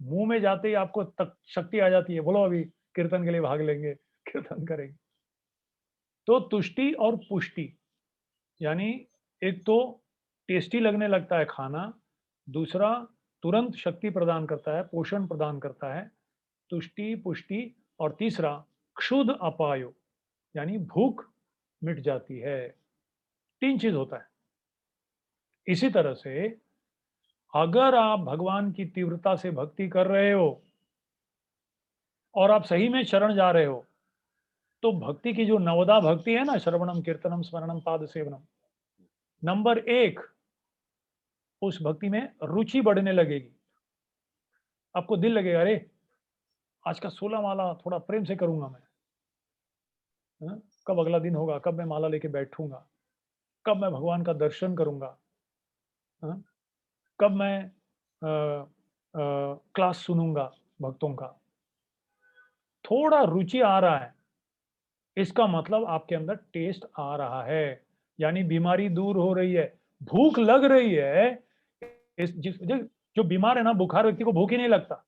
मुंह में जाते ही आपको तक शक्ति आ जाती है, बोलो अभी कीर्तन के लिए भाग लेंगे, कीर्तन करेंगे। तो तुष्टि और पुष्टि, यानी एक तो टेस्टी लगने लगता है खाना, दूसरा तुरंत शक्ति प्रदान करता है, पोषण प्रदान करता है, तुष्टि पुष्टि, और तीसरा क्षुध अपायो, यानी भूख मिट जाती है। 3 चीज होता है। इसी तरह से अगर आप भगवान की तीव्रता से भक्ति कर रहे हो और आप सही में शरण जा रहे हो, तो भक्ति की जो नवदा भक्ति है ना, श्रवणम कीर्तनम स्मरणम पाद सेवनम, नंबर 1, उस भक्ति में रुचि बढ़ने लगेगी। आपको दिल लगेगा, अरे आज का 16 माला थोड़ा प्रेम से करूंगा मैं, कब अगला दिन होगा, कब मैं माला लेके बैठूंगा, कब मैं भगवान का दर्शन करूंगा, कब मैं क्लास सुनूंगा भक्तों का। थोड़ा रुचि आ रहा है, इसका मतलब आपके अंदर टेस्ट आ रहा है, यानी बीमारी दूर हो रही है, भूख लग रही है। जो बीमार है ना, बुखार व्यक्ति को भूख ही नहीं लगता।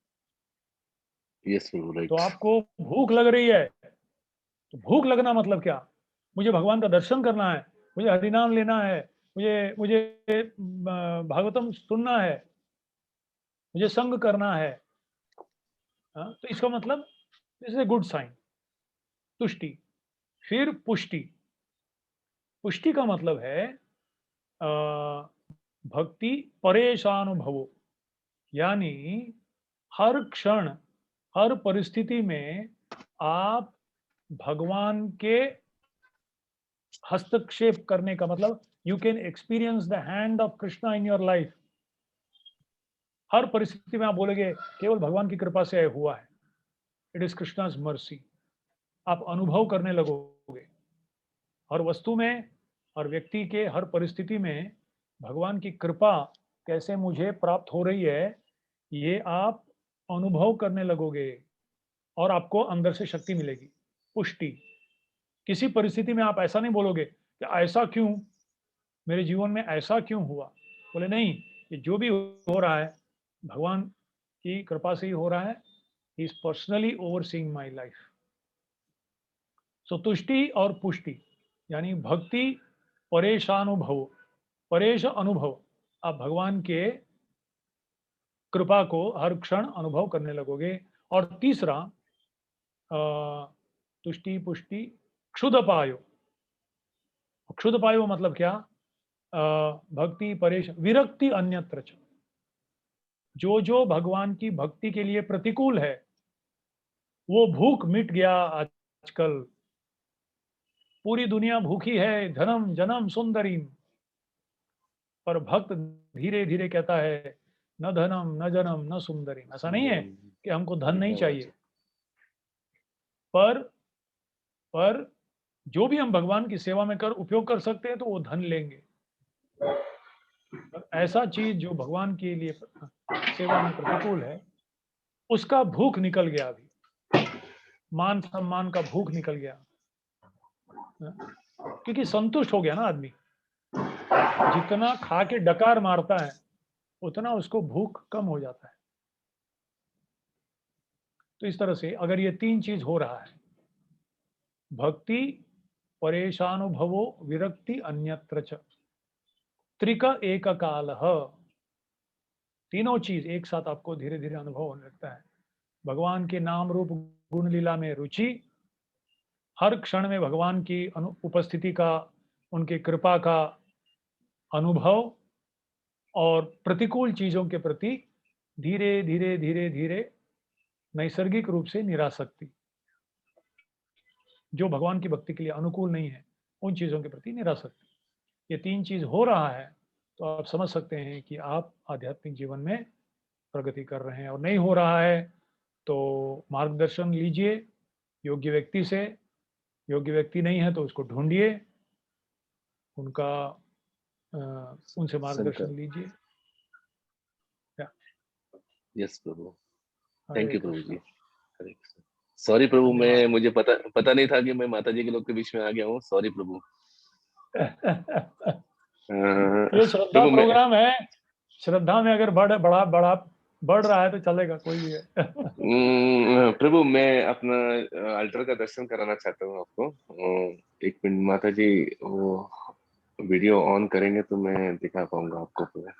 यस प्रभु, राइट। तो आपको भूख लग रही है, तो भूख लगना मतलब क्या? मुझे भगवान का दर्शन करना है, मुझे हरिनाम लेना है, मुझे मुझे भागवतम सुनना है, मुझे संग करना है। तो इसका मतलब this is a good sign. तुष्टि। फिर पुष्टि। पुष्टि का मतलब है भक्ति परेशानुभवो, यानी हर क्षण हर परिस्थिति में आप भगवान के हस्तक्षेप करने का मतलब, you can experience the hand of Krishna in your life. हर परिस्थिति में आप बोलेंगे केवल भगवान की कृपा से हुआ है, इट इज कृष्णाज मर्सी। आप अनुभव करने लगोगे हर वस्तु में, हर व्यक्ति के हर परिस्थिति में भगवान की कृपा कैसे मुझे प्राप्त हो रही है, ये आप अनुभव करने लगोगे और आपको अंदर से शक्ति मिलेगी। पुष्टि। किसी परिस्थिति में आप ऐसा नहीं बोलोगे कि ऐसा क्यों, मेरे जीवन में ऐसा क्यों हुआ। बोले नहीं, ये जो भी हो रहा है भगवान की कृपा से ही हो रहा है, he is personally overseeing my life. So तुष्टि और पुष्टि यानी भक्ति परेशानुभव, परेश अनुभव, आप भगवान के कृपा को हर क्षण अनुभव करने लगोगे। और तीसरा तुष्टि पुष्टि क्षुदपायो। क्षुदपायो मतलब क्या? भक्ति परेश विरक्ति अन्यत्र च। जो जो भगवान की भक्ति के लिए प्रतिकूल है, वो भूख मिट गया। आजकल पूरी दुनिया भूखी है, धनम जनम सुंदरीम, पर भक्त धीरे धीरे कहता है न धनम न जनम न सुंदरीम। ऐसा नहीं है कि हमको धन नहीं चाहिए, पर जो भी हम भगवान की सेवा में कर उपयोग कर सकते हैं तो वो धन लेंगे। ऐसा चीज जो भगवान के लिए सेवा में प्रतिकूल है, उसका भूख निकल गया। अभी मान सम्मान का भूख निकल गया, क्योंकि संतुष्ट हो गया ना आदमी। जितना खा के डकार मारता है उतना उसको भूख कम हो जाता है। तो इस तरह से अगर ये 3 चीज हो रहा है, भक्ति परेशानुभवो विरक्ति अन्यत्र च, त्रिक एक कालः, तीनों चीज एक साथ आपको धीरे धीरे अनुभव होने लगता है। भगवान के नाम रूप गुण लीला में रुचि, हर क्षण में भगवान की उपस्थिति का, उनकी कृपा का अनुभव, और प्रतिकूल चीजों के प्रति धीरे धीरे धीरे धीरे नैसर्गिक रूप से निरासक्ति। जो भगवान की भक्ति के लिए अनुकूल नहीं है उन चीजों के प्रति निरासक्ति। ये 3 चीज हो रहा है तो आप समझ सकते हैं कि आप आध्यात्मिक जीवन में प्रगति कर रहे हैं। और नहीं हो रहा है तो मार्गदर्शन लीजिए योग्य व्यक्ति से। योग्य व्यक्ति नहीं है तो उसको ढूंढिए, उनसे मार्गदर्शन लीजिए। यस प्रभु, थैंक यू प्रभु जी। हरे सॉरी प्रभु, धन्यवाद। मुझे पता नहीं था कि मैं माता जी के लोग के बीच में आ गया हूँ। सॉरी प्रभु। ये श्रद्धा प्रभु मैं प्रोग्राम है, श्रद्धा में अगर बढ़ रहा है तो चलेगा, कोई भी है। प्रभु मैं अपना अल्टर का दर्शन कराना चाहता हूँ आपको। 1 मिनट माता जी, वो वीडियो ऑन करेंगे तो मैं दिखा पाऊंगा आपको पूरा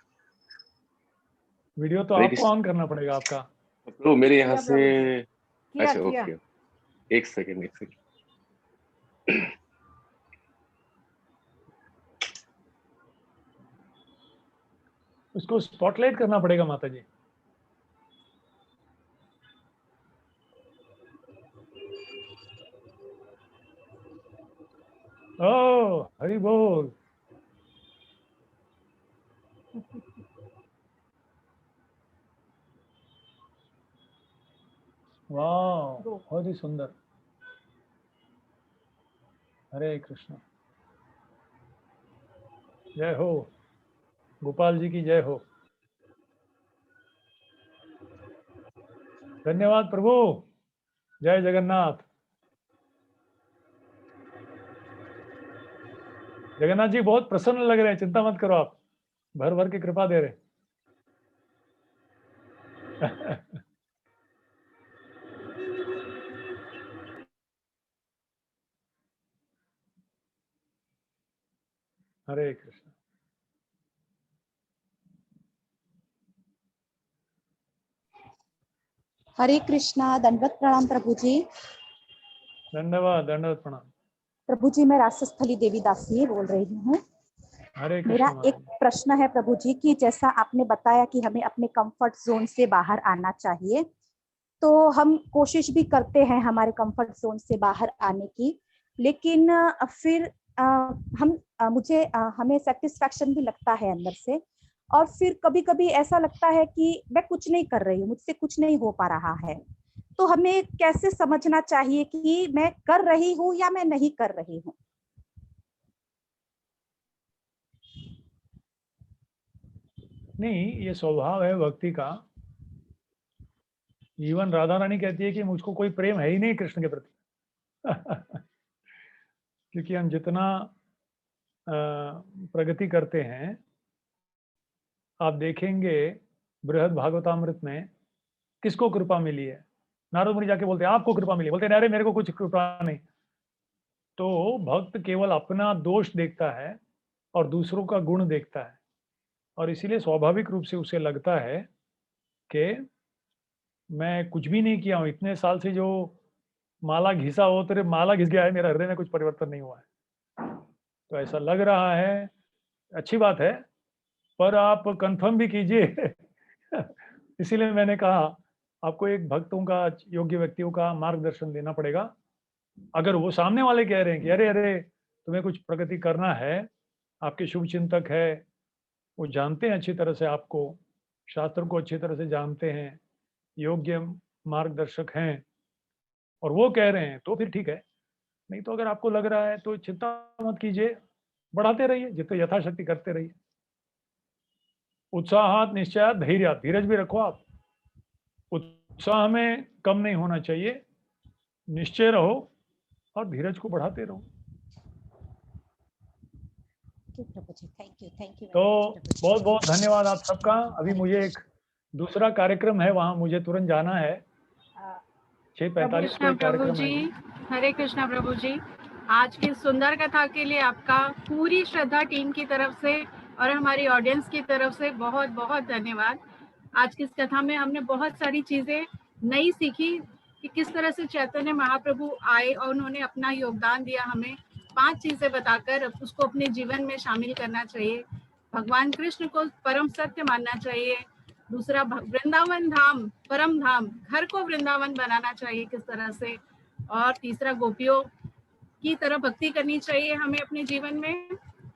वीडियो तो आपको ऑन करना पड़ेगा आपका। प्रभु मेरे यहाँ किया से। प्रभु जी, किया अच्छा किया। ओके, एक सेकेंड। उसको स्पॉटलाइट करना पड़ेगा माता जी। ओ हरि बोल। वाह, बहुत ही सुंदर। हरे कृष्ण। जय हो, गोपाल जी की जय हो। धन्यवाद प्रभु। जय जगन्नाथ। जगन्नाथ जी बहुत प्रसन्न लग रहे हैं, चिंता मत करो आप, भर भर के कृपा दे रहे। हरे कृष्ण। हरे कृष्णा। दंडवत प्रणाम प्रभु जी। धन्यवाद, दंडवत प्रणाम। प्रभु जी, मैं राजस्थली देवी दासी बोल रही हूँ। हरे मेरा कृष्ण। एक प्रश्न है प्रभु जी कि जैसा आपने बताया कि हमें अपने कंफर्ट जोन से बाहर आना चाहिए, तो हम कोशिश भी करते हैं हमारे कंफर्ट जोन से बाहर आने की, लेकिन फिर हमें सेटिस्फैक्शन भी लगता है अंदर से, और फिर कभी कभी ऐसा लगता है कि मैं कुछ नहीं कर रही हूँ, मुझसे कुछ नहीं हो पा रहा है। तो हमें कैसे समझना चाहिए कि मैं कर रही हूँ या मैं नहीं कर रही हूँ? नहीं, ये स्वभाव है भक्ति का। इवन राधा रानी कहती है कि मुझको कोई प्रेम है ही नहीं कृष्ण के प्रति। क्योंकि हम जितना प्रगति करते हैं, आप देखेंगे बृहद भागवतामृत में किसको कृपा मिली है। नारद मुनि जाके बोलते हैं आपको कृपा मिली, बोलते हैं अरे मेरे को कुछ कृपा नहीं। तो भक्त केवल अपना दोष देखता है और दूसरों का गुण देखता है, और इसीलिए स्वाभाविक रूप से उसे लगता है कि मैं कुछ भी नहीं किया हूँ, इतने साल से जो माला घिसा हो, तेरे माला घिस गया है, मेरा हृदय में कुछ परिवर्तन नहीं हुआ है। तो ऐसा लग रहा है, अच्छी बात है, पर आप कंफर्म भी कीजिए। इसीलिए मैंने कहा आपको एक भक्तों का, योग्य व्यक्तियों का मार्गदर्शन लेना पड़ेगा। अगर वो सामने वाले कह रहे हैं कि अरे अरे तुम्हें कुछ प्रगति करना है, आपके शुभ चिंतक है, वो जानते हैं अच्छी तरह से आपको, शास्त्र को अच्छी तरह से जानते हैं, योग्य मार्गदर्शक हैं, और वो कह रहे हैं तो फिर ठीक है। नहीं तो अगर आपको लग रहा है तो चिंता मत कीजिए, बढ़ाते रहिए, जितने यथाशक्ति करते रहिए। उत्साहात निश्चयात धैर्यात, धीरज भी रखो आप। उत्साह में कम नहीं होना चाहिए, निश्चय रहो और धीरज को बढ़ाते रहो। Thank you. तो बहुत बहुत धन्यवाद आप सबका। अभी मुझे एक दूसरा कार्यक्रम है, वहां मुझे तुरंत जाना है। 6:45 को एक कार्यक्रम है। हरे कृष्णा प्रभु जी, आज की सुंदर कथा के लिए आपका पूरी श्रद्धा टीम की तरफ से और हमारी ऑडियंस की तरफ से बहुत बहुत धन्यवाद। आज की इस कथा में हमने बहुत सारी चीजें नई सीखी कि किस तरह से चैतन्य महाप्रभु आए और उन्होंने अपना योगदान दिया। हमें 5 चीजें बताकर उसको अपने जीवन में शामिल करना चाहिए। भगवान कृष्ण को परम सत्य मानना चाहिए। दूसरा, वृंदावन धाम परम धाम, घर को वृंदावन बनाना चाहिए किस तरह से। और तीसरा, गोपियों की तरह भक्ति करनी चाहिए हमें अपने जीवन में।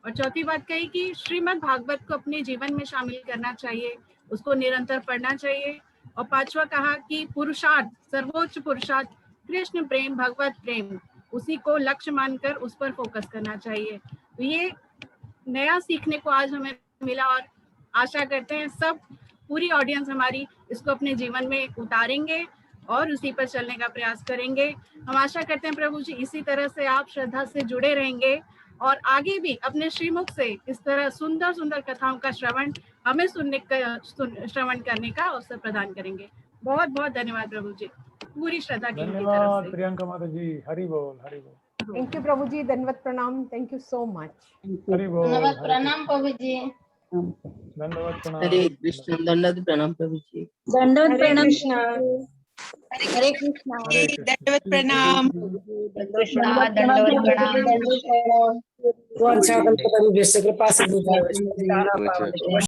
और चौथी बात कही कि श्रीमद् भागवत को अपने जीवन में शामिल करना चाहिए, उसको निरंतर पढ़ना चाहिए। और 5वां कहा कि पुरुषार्थ, सर्वोच्च पुरुषार्थ कृष्ण प्रेम, भगवत प्रेम, उसी को लक्ष्य मानकर उस पर फोकस करना चाहिए। तो ये नया सीखने को आज हमें मिला, और आशा करते हैं सब पूरी ऑडियंस हमारी इसको अपने जीवन में उतारेंगे और उसी पर चलने का प्रयास करेंगे। हम आशा करते हैं प्रभु जी इसी तरह से आप श्रद्धा से जुड़े रहेंगे और आगे भी अपने श्रीमुख से इस तरह सुंदर सुंदर कथाओं का श्रवण हमें श्रवण करने का अवसर प्रदान करेंगे। बहुत बहुत धन्यवाद प्रभु जी, पूरी श्रद्धा टीम की तरफ धन्यवाद से। प्रियंका माता जी। हरि बोल, हरि बोल। थैंक यू प्रभु जी, दंडवत प्रणाम। Thank you so much. Hari बोल, धन्यवाद प्रणाम प्रभु जी। धन्यवाद प्रणाम। हरे कृष्ण। दंडवत प्रणाम प्रभु जी। दंडवत प्रणाम। हरे कृष्णा। हरे कृष्ण। दंडवत प्रणाम। दंडवत प्रणाम। अच्छा।